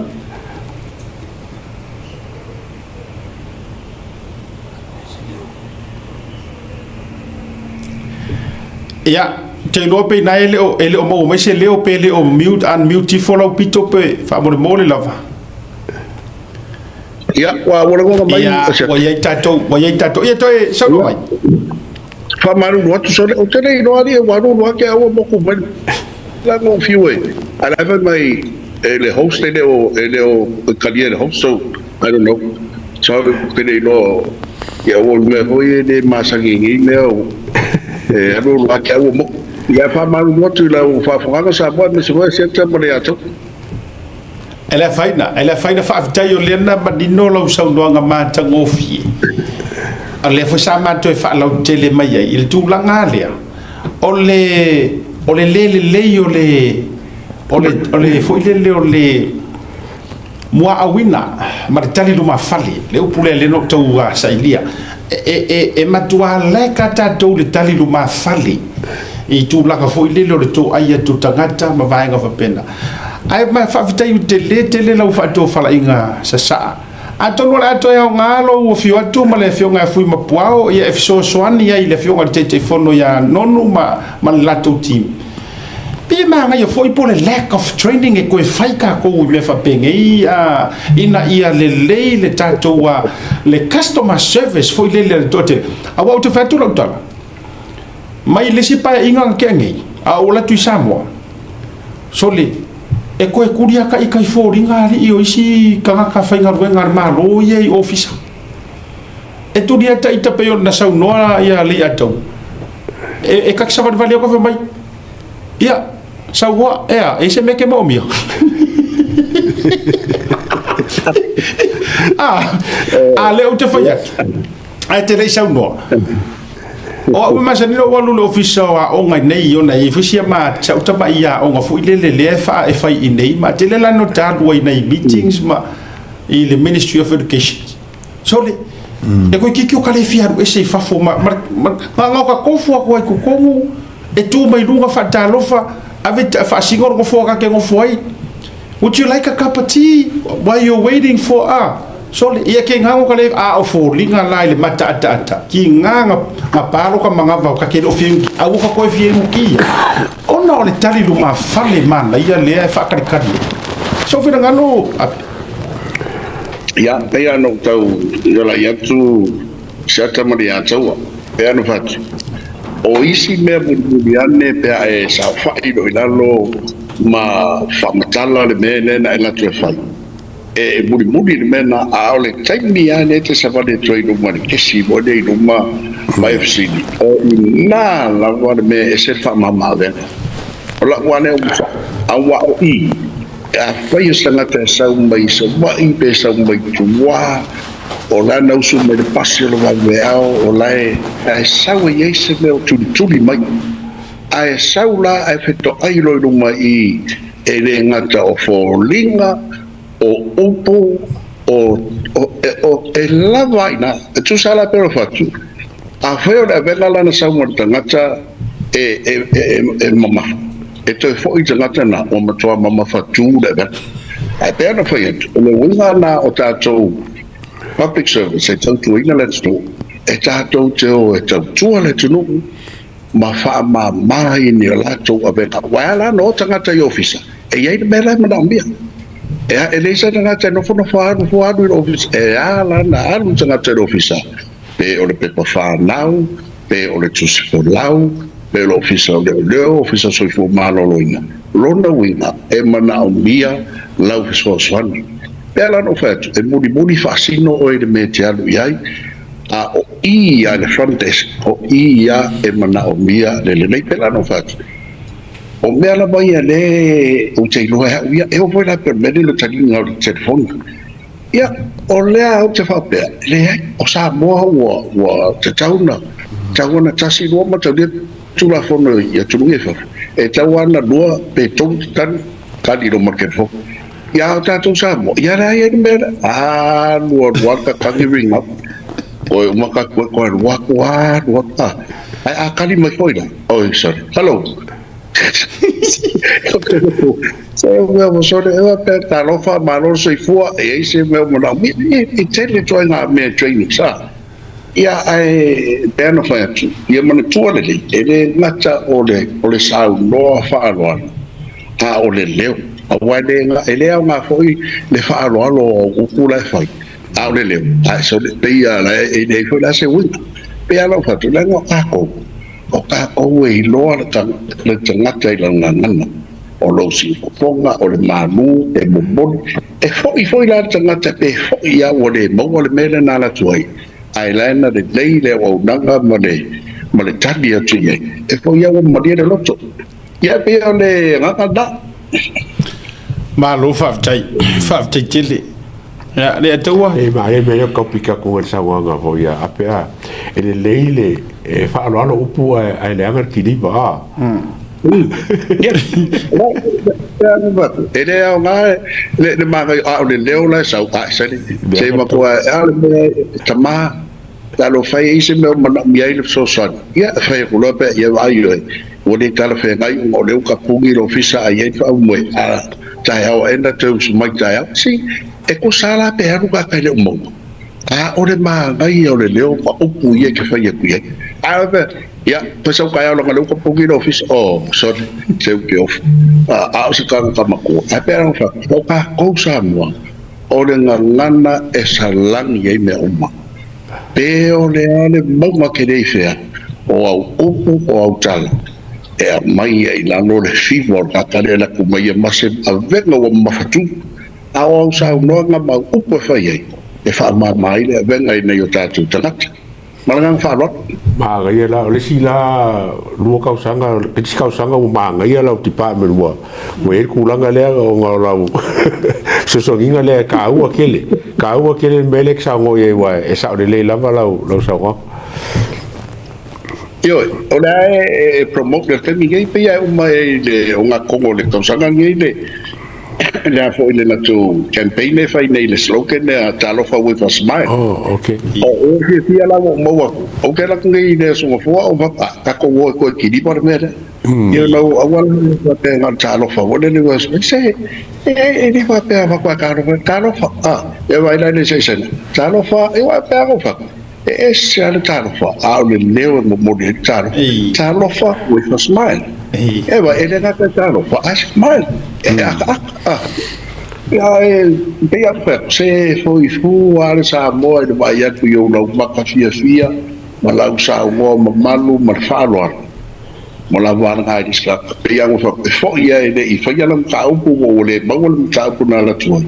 ya te lope na ele o mo me se leo pe le o mute unmute follow pito pe fa mo le lava ya wa ngo mai wa yai tato ia to e so mai fa maru no tu so o tele no ari wa no ke o mo ku ben la no fiwe ala fa mai le host ele o kalier host so I don't know so tele no ya o me foi de masangi ne o anu la ke o mo ya fa maru no tu la fa fa sa bo me so se tempo ya to ela faina fa tayo lena madino lo sa no nga mata ngofi ale fo sa ma to fa la tele mai il tu la ngalia ole fo le mua awina martali lu mafali le upule le no to sailia e matua le kata to le tali lu mafali I tu la ka fo le to ai tu tangata ma vai nga fa pena ai ma fa vita yu tele la fa to fala inga sa atono la to ya ngalo o fio atu ma le fio nga fui ma puao ia efso soani ia le fio nga te fono ya nonu ma la to team pi ma nga foi po le lack of training e ko fai ka ko me fa penge ina ia le tato wa le customer service foi le tote a wa to fa tu la tala mai le si pa inga ke ngi a o la tu samwa sole e koe kuria ka ikai fōri ngāri I o isi kanga ka whainga rue ngar malo ia I ofisa e turi ata ita peo na sau noa ia li atau e kaksa wali o kowe mai ia sau hoa ea e se meke mo mia leo te whaiaki a te rei sau noa o masa ni walu le ofisa wa o ngai nei ona I fisia ma chau tama ia o nga fu le fa e fai I nei ma te le la no ta do nei meetings ma I le Ministry of Education so le e ko kiki o kale fiaru e se fafo ma ka kofu ko ko komu e tu mai lunga fa ta lofa ave fa singor ko fo ka ke ngo foi would you like a cup of tea while you're waiting for so ia ke ngango kale o fo linga lai le mata ata ki nganga palo ka manga va ka ke o fi a ko ko fi ki ona le tali lu ma fale man ia le fa ka ka so fi ngano ya pe no tau yo la ya tu sata maria tau pe no fat o isi me buliane pe e sa fa I do ilalo ma fa matala le me na la tu fa e muri mena a ole taimi ane te savane toi no mani kesi mo dei no ma mai fsini o na la wa me se fa mama ve la wa ne a wa I a fa yo sanga te sa mai so wa I pe sa mai tu wa o la na usu me le pasi lo me ao o la e sau e se me o tuli mai ai sau la e feto ai lo mai e le ngata o folinga o upu o e lava ina tu sala pero fatu a feo la vela la na sau mo ngata e mama e to fo i ngata na o matua mama fatu le ai per foi le winga na o tato public service e tau tuina le sto e tato teo e tau tua le tunu ma fa ma mai ni la to aveta wala no tangata i officer e ia de bela ma dambia e le sa tangata no fono fa i office e ala na alu tangata i officer pe o le pe fa now pe o le tusi fo lau pe o officer le officer so fo malo loina lona winga e mana o mia lau so swani pela no feto e muri fasino o e me tialu iai a o ia le front desk o ia e mana o mia le pela no feto o mea la mai le o te ilo e o voi la per mene le talinga o le telefoni ia o lea o te whapea le o sa moa wa te tauna tasi lua ma tau tula fono ia tulu e tau ana lua pe tau tan kani no market fo ia tātou sa mo ia rai e mera lua ka kangi ring up o maka koe lua a kani mai koina sorry hello se mea mo sone ewa pe talofa malo soifua e se mea mo nao i tele toi ngā mea training sa ia ai pēna whai atu ia mana tualele e le ngata o le sau noa whaaloa a o le leo a wai e lea ngā whoi le whaaloalo o ukula e whai a o le leo a so le peia la e nei whoi la se winga pea lau whatu le ngā kako o kako e loa le tangata i langa ngana o lo si fonga o le mamu e momon e foi la tangata pe foi ia o le mo le mele na la tuai ai lana de lei le o nanga ma le tani atu ye e foi ia o madia de loto ia pe o le ngaka da ma lo faftai tele ya le atua e ma e me ko pika ko sa wanga ho ya apea e le leile e fa lo upu ai le amer kidi ba ele é uma ele maga a le leo la sau ka se ma ko a le tama la lo fai se me mi ai le so son ia fai ko lo pe ia ai o le tala fe ngai o le ka pungi lo fisa ai fa mo a tai au enda tu mai tai si e ko sala pe ru ka ka le mo a o le ma ngai o le leo pa upu ia ke fai ku ia a ia pues au kaya lo ngalo ko pungi no office sorry seu que off a se ka mako a pera fa o ka o sa mo o le ngana e salang ye me uma pe o le ale mo ma ke dei fea o au upu o au tala e mai e la no le fivo ka tale la ku mai ma se a venga o ma fatu a o sa no nga ma upu fa ye e fa ma mai le venga nei o tatu tanat malangang falot ma ga la le sila lu ka usanga ke ka usanga ma ga la tipa me lu mo e ku langa le o ngala so so nginga le ka u akele melek sa ngo ye wa e sa le la la lo sa ngo yo ola e promote le temi ge pe ya uma le unha kongo le usanga ngi le fo ile na tu campaign e fai nei le slogan e talo fa with a smile okay o ke fia la mo o ke la ngi ne so fo o va ta ko ko ki di por me you know awal te ngal talo fa wole ni was se e di fa pe va kwa talo fa e vai la ne se talo fa e va pe fa e se al talo fa le leo mo de talo fa with a smile Eva, ele na talo fa a smile Pea se foi fu ala sa mo e vai atu yo no maka fia ma la usa mo ma malu ma falo mo la va na diska pea mo fo ia e i fa ia lang ka upu mo le ma mo ka upu na la tu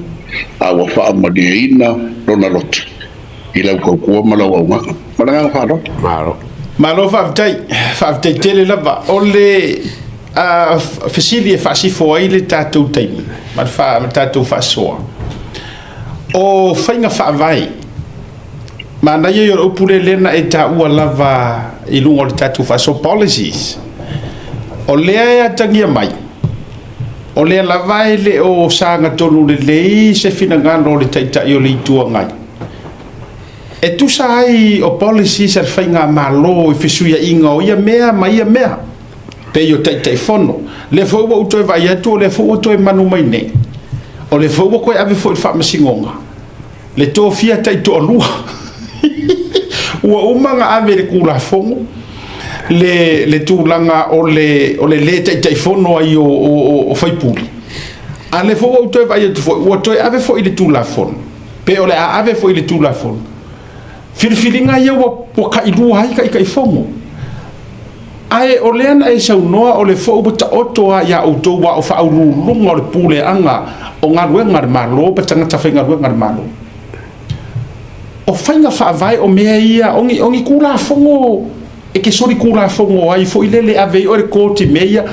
a wa fa ma di ina no na lot i la ko ma la wa ma nga fa do ma lo fa tai tele la va ole fasili e fasi fo ile tatou taimi ma fa tatou fa so o fainga fa vai mana ye yo pule lena e ta ua lava I lungo le tatu faso policies o lea ya tangia mai o lea lava ele o sanga tonu le lei se finangano le taita i o le itua ngai e tu sai o policies ar fainga malo I fisuia inga o ia mea mai ia mea pe yo taita I fono le fo o to vai atu le fo o to manu mai ne o le fo ko ave fo fa masingonga le to fia taito lua ua umanga ave le kula fongo le tūlanga o le tai fono ai o whaipuri. A le fo o toi vai atu fo, ua toi ave fo I le tūla fono. Pe o le ave fo I le tūla fono. Whiriwhiringa ia ua ka ilua hai ka I fongo. Ae o le ana e saunoa o le fo uta otoa ia utou wa o whaurulunga o le pule anga o ngā ruenga le malo, pa tangata whainga ruenga le malo. O whainga whaavai o mea ia, ongi kūla fongo, e ke sori kūla fongo ai, fo I lele ave o le kōti mea,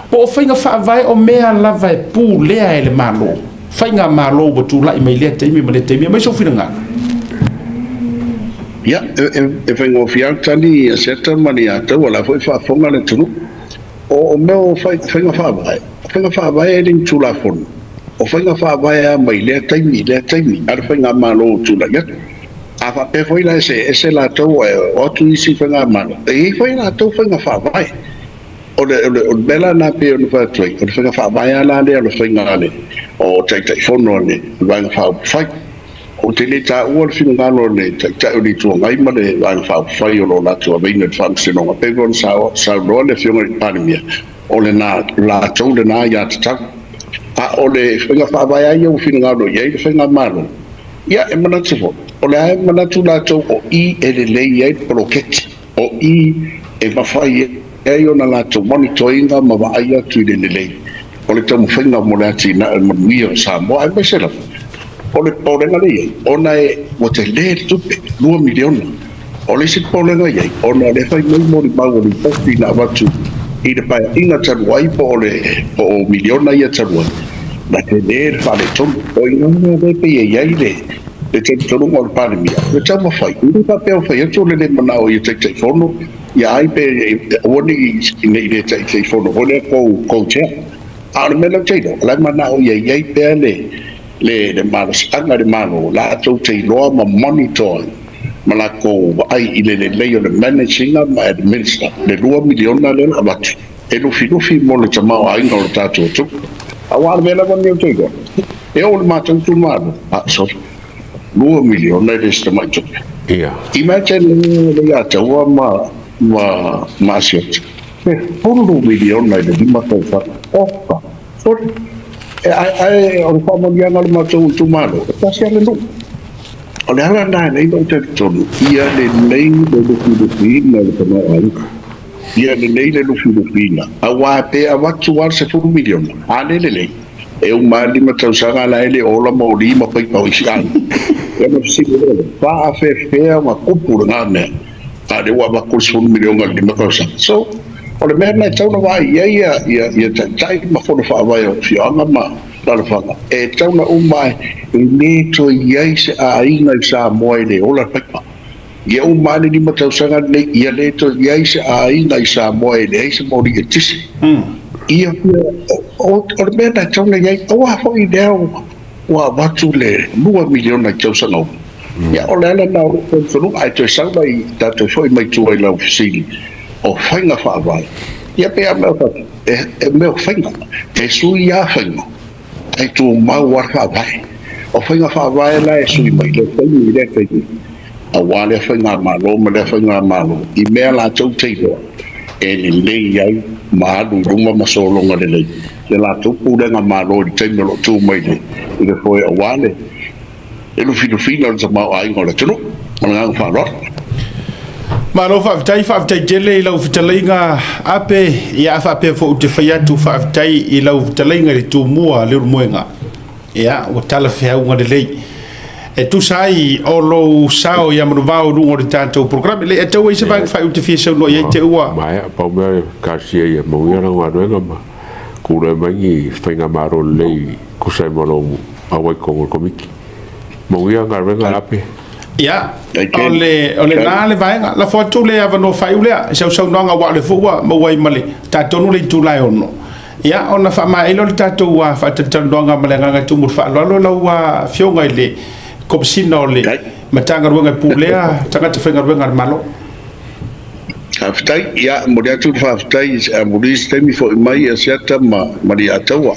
po o whainga whaavai o mea lava e pū lea e le malo. Whainga malo o tū lai mai lea teimi, ma le teimi, mai so whina ngā. Ia, e whainga o whiautani, a seta mani a tau, ala fo I whaafonga le tunu. O meo whainga whaavai. Whainga whaavai e ring tūla fono. O whainga whaavai a mai lea teimi, ara whainga malo o tūla iatu. A pe foi la ese la tau o tu isi whainga malo. E foi la tau whainga whaavai. O bela na pe o nufa tui. O whainga whaavai a la le, o whainga ale. O tai fono le, whainga whaavai. O te le ta ua le whina ngalo le, tai o ni tua ngai ma le whainga whaavai o lo la tua veina te whaamsinonga. Pe kon sa roa le whiunga I panemia. O le na la tau le na ia te tau. A o le whainga whaavai a ia o whina ngalo iei le whainga malo. Ia e mana te fo. O le ae manatu la tau o I e le lei ai proketi. O I e mawhai e o na la tau monitoinga ma wa ai atu I le lei. O le tau mwhainga mo le ati na manuia o Samoa. Ai mai sela. O le paurenga lei. O na e o te le tupe 2 miliona. O le sit paurenga iei. O na le whai mai mori mau o li posti na watu. I le pai inga taruai po o miliona ia taruai. Na te le whale tonu. O inga le pe iei le. Le te tonu ngol panemia. Le tau mawhai. Uri pa peo whai atu le manao I te fono. Ia ai pe oni I le te fono. Hone kou tea. A le mena teino. Lai manao iei pea le marasanga le mano. La atau te iloa ma monitor. Ma la kou ai I le leo le managinga ma administer. Le 2 miliona le la abatu. E lufi mo le tamao ainga o le tātou tu. Awa le mena wani o teino. E o le mātou tu mano. Sorry. 2 miliona le sta mai tupe. Ia. Imagine le ata ua ma siot. 2 miliona le lima tau fa. Opa. Sorry. Ai o le whamonianga le mātou tu mano. E tasi ale nu. O le ala nai nei no te tonu. Ia le nei le lufi le tano ai. Ia le nei le lufi na. Awa pe awatu war se 2 miliona. Ale le lei. E o mali ma tau sanga la ele ola mo li ma pai pau isian. E ma si le pa a fe ma kupu nga me. A de wa ba kursu miliona li ma kausa. So o le mena tau na vai ia tai ma fono fa vai o fianga ma la fanga. E tau na umai ni to ia se a inga sa moi le ola pai pa. Ia o mali li ma tau sanga le ia le to ia se a inga sa moi le se mo li tisi. Ia o mena tau na iai o a hoi leo wa watu le 2 miliona tau sangau. Ia o lele na o whanu ai tui sau mai tato hoi mai tuai lau fisili o whainga whaavai. Ia pea meo whaka e meo whainga e sui a whainga e tu mau war whaavai. O whainga whaavai la e sui mai le whainga I le whainga. A wale whainga malo ma le whainga malo I mea la tau teiloa. E le lei ai maalu runga masolonga le lei. Le la tupu renga malo I teimelo tu mai le. I le foe a wale. E lufi na tamau a ingo le tunu. Mana ngā whanor. Malo whaavitai jele I lau whitalainga ape ia whaape fo ute whaiatu whaavitai I lau whitalainga le tūmua le urumuenga. Ia, o tala whiaunga le lei. E tu sai o lo sao ia manuvao rungo le tātou programe le e tau eise whai ute whia sau no iei te ua. Maia, pau mea kāsia ia mauia na wanuenga ma. Kura mangi whainga maro lei kusai malo awai kongo komiki. Mauia ngā renga ape. ya ole na le vaenga la foto le ava no fai ule sau nanga wa le fuwa mo wai male ta tonu le tulai ono ya ona fa ma ilo tato wa fa tatandonga malenga tumur fa lo wa fionga ile komsina ole matanga ruanga pulea tanga tfenga ruanga malo aftai ya modia tu fa aftai modis temi fo mai asiata mari atawa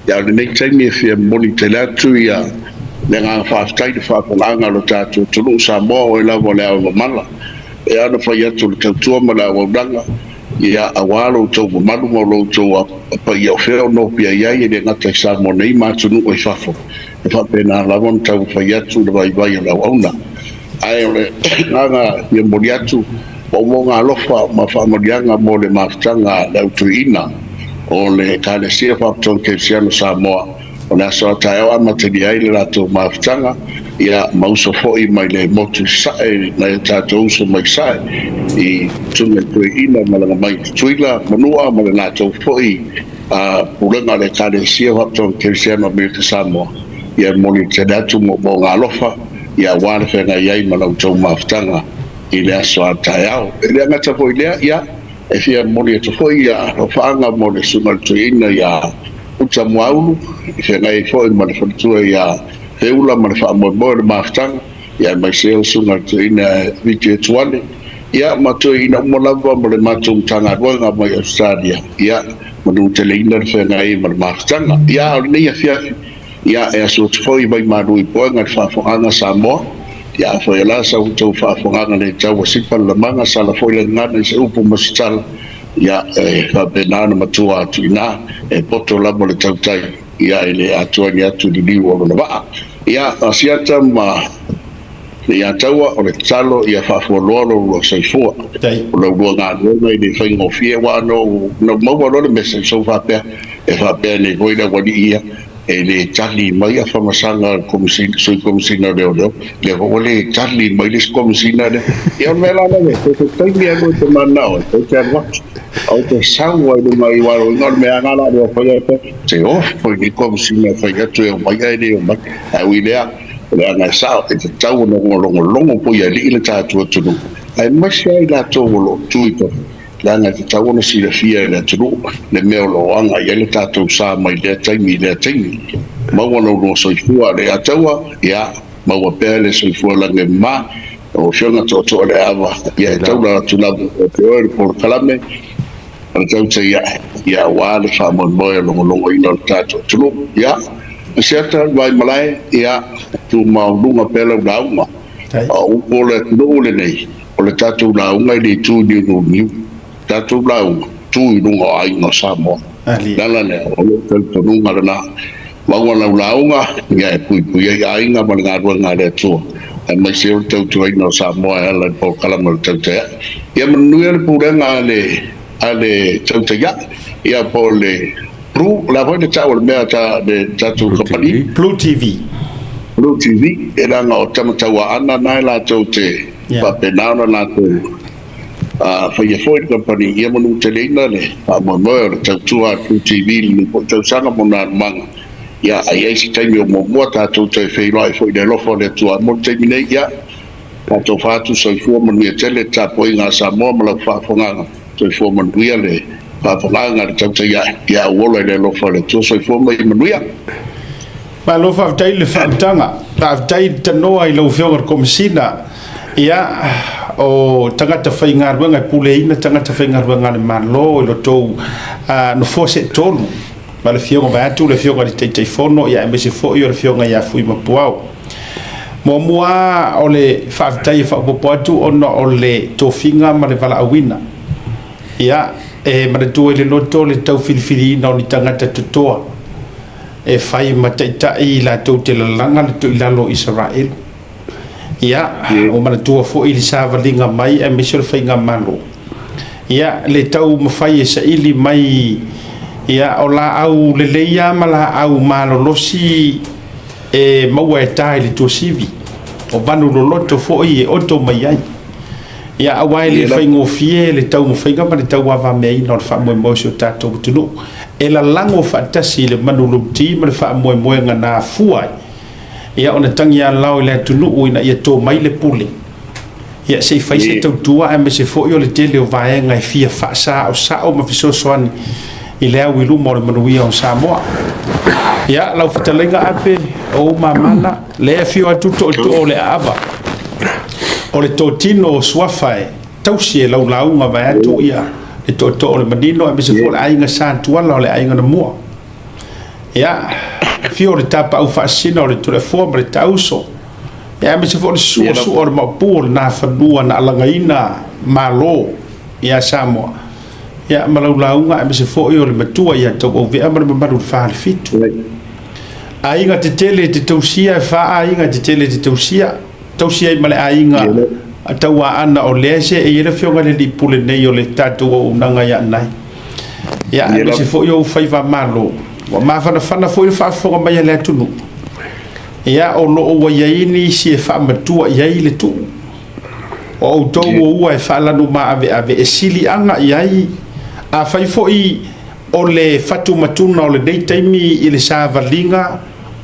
ya le next time fi moni telatu ya lenga fa aftai fa kolanga lo tatu tulu sa mo o la vola o mala ya no fa ya tu tu mala o danga ya awalo to malu mo lo to pa ya fe no pia ya ye de ngata sa mo nei ma tu no fa fa pena la von ta fa ya tu de vai la ona ai le nga ye modia tu o monga lofa ma fa modianga mo le maftanga la utuina o le kale sia fa ton ke sia no Samoa ona so tayo ama te dia ile la to maftanga ya mauso fo I mai le motu sai na ta to so mai sai I tunga tuina malanga mai tuila manua ma na to fo I a pulanga le kale sia fa ton ke sia no me Samoa ya moni te datu mo monga lofa ya wan fe na yai malau to maftanga ile aso tayao ile ngata po ile ya e fia moni to fo ya fanga mo le sungal to ina ya uta mwau fe ngai fo mo le fo ya heula mo fa mo maftang ya mai se sungal to ina vite tuale ya mato ina mo lava mo le matung tanga nga mo ya stadia ya mo du tele ina fe ngai mo maftang ya ni ya fia ya aso fo I mai manu I po nga fa fo anga Samoa ya foi la sa uto fa fonga ne tau sipa la manga sala foi le ngana se upu mostal ya fa benana matua tina e poto la mo le tau tai ya ile atua ni atu di liwo lo ba ya asiata ma ya taua o le talo ya fa fo lo se fo lo nga no de fa ngo fie wa no mo lo le message so fa pe e fa pe ne go ina wa di ia e le tali mai a famasanga komisina sui komisina de odo le vole tali mai le komisina de e on vela le to tai mi ago te manao to te wa au te sangue de mai wa no me angala de fa te off po di komisina fa ya tu mai de mai a wi le na sa te tau no longo po ya le ta tu tu ai masai la to lo tu to langa te tau na sila fia le turu le meo lo anga ia le tātou sā mai le taimi maua no soifua le ataua ia maua pēr le soifua lange ma o whionga tō le awa ia tau na tunabu o te oe le polo kalame ana tau te ia wā le whamoe longo ino le tātou turu ia siata vai malai ia tu maununga pēla unaunga o le tunu le nei o le tātou unaunga I le tū niu tatu lau tu lunga ai no Samoa lala ne o le lunga na wa launga ya pui ai nga malanga nga le tu e mai se o tu ai no Samoa ala po kala mo tu te ya manu le puranga ale tu te ya po le pru la voce tau le mea ta de tatu company Blue TV era nga o tamatawa ana nai la tu te pa penana na tu fa ye foi company ye monu telena le pa mo le tua TV le po sanga mo na mang ya ai si tai mo ta tu te fe lo foi de lo fo le tua mo te mine ya pa to fa tu so fu mo ni tele ta po nga Samoa mo la fa fo nga to fu mo ria le pa fa nga te ya wo le lo fo le tu so fu mo ya pa lo fa tai le fa tanga pa tai tano ai lo fio komisina ia o tangata whainga ruanga puleina tangata whainga ruanga le malo lo tou no fose tonu ma le fionga vai atu le fionga di tei fono ia mbese fo i o le fionga ia fui mapuao mo mua o le whaavitai whaapopo atu ona o le tofinga ma le vala awina ia ma le tue le loto le tau filifilina o ni tangata tutoa e whai mataitai la tau te lalanga le tu ilalo Israel ia o mana tua fo ili savalinga mai e mesel fainga malo ia le tau mafai sa ili mai ia o la au le leia mala au malo losi e maua e tai le tua sivi o vanu lo loto fo i e oto mai ai ia awai le faingo fie le tau mafainga ma le tau ava mei no le wha moe moe sio tato tunu e la lango fatasi le manu lupti ma le wha moe moe ngana fuai ia ona tangi a lao le tunu ina ia to mai le pule ia se fai se tau tua me se fo yo le tele o vai ngai fia fa sa o sa o ma fiso soani i le au ilu mo le manuia o Samoa ia lau fitalenga ape o mamana le fio atu to le ava o le totino o suafai tausi e laulaunga vai atu ia e to le manino e se fo le ainga santuala o le ainga na mua ia fio le tapa u fasina o le telefone le tauso ia me se fo le su o le mapur na fanua na alangaina malo ia Samoa ia malaulaunga me se fo o le matua ia to o ve amar maru fa le fitu ainga te tele te tausia fa ainga te tele te tausia i male ainga taua ana o lese e ele fionga le lipule nei o le tatu o unanga ia nai ia me se fo yo faiva malo wa mafana fo il fa fo mai le tunu ia o lo o yaini si fa matua yai le tu o to o fa la no ma ave e sili anga yai a fai fo i o le fatu matuna o le daytime i le savalinga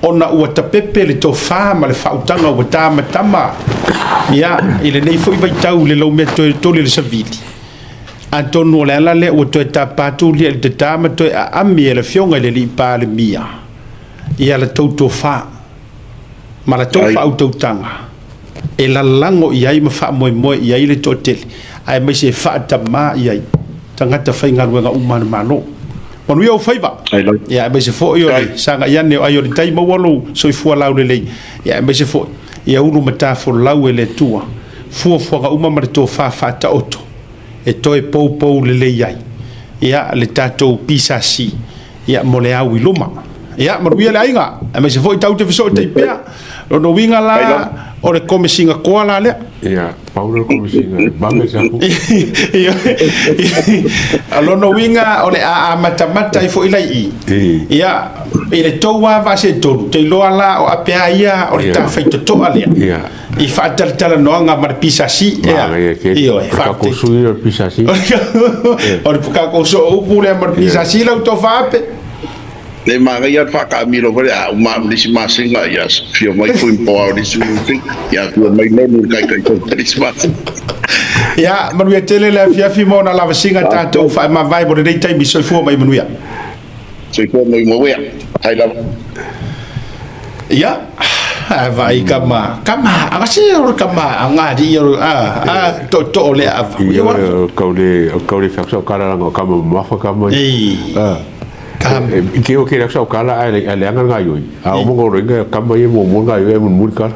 ona ua tapepe le tofa ma le fautanga ua tamatama ia i le nei foi vaitau le lau mea toe tole le savili antonu o le ala le ua toe tapatu lia le tatama toe a ami e le fionga le li pa le mia ia le tau tofa ma le tau fautautanga e la lango iai ma fa moe iai le totele ai mai se fa tama iai tangata fainga ruenga umana mano Mon wio faiva. Ya be se fo yo sanga ya ne ayo tai mo walo so fu la le ya be se fo ya ulu mata fo la le tua fu ga uma ma to fa ta oto e to e pou le yai ya le tato pisa si ya mo le au luma ya mo wio la inga me se fo tau te so te pea no winga la o le komisinga ko la le ya Paulo komisinga ba me sa ku alo no winga o le a mata i fo ilai ia ile towa va se to te lo ala o apea ia o le ta feito to ale i fa tal no nga mar pisa si io fa ko sui o pisa si o le ka ko so o pule mar pisa si la to fa pe le maria fa ka mi lo vale a uma lisi masinga ya fio mai fu impo a lisi ya tu mai no kai to Christmas ya manuia tele la fi mo na lava singa tato fa ma vai bo dei time so fu mai manuia so fu mai mo ya hai la ya vai kama agasi kama anga di to le av yo ko le fa so kala ngo kama ma fa kama ke o ke la so kala ale anga nga yo a mo ngo ringa kama ye mo nga yo mo ka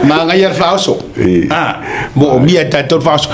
ma nga yer fauso mo mia tato fauso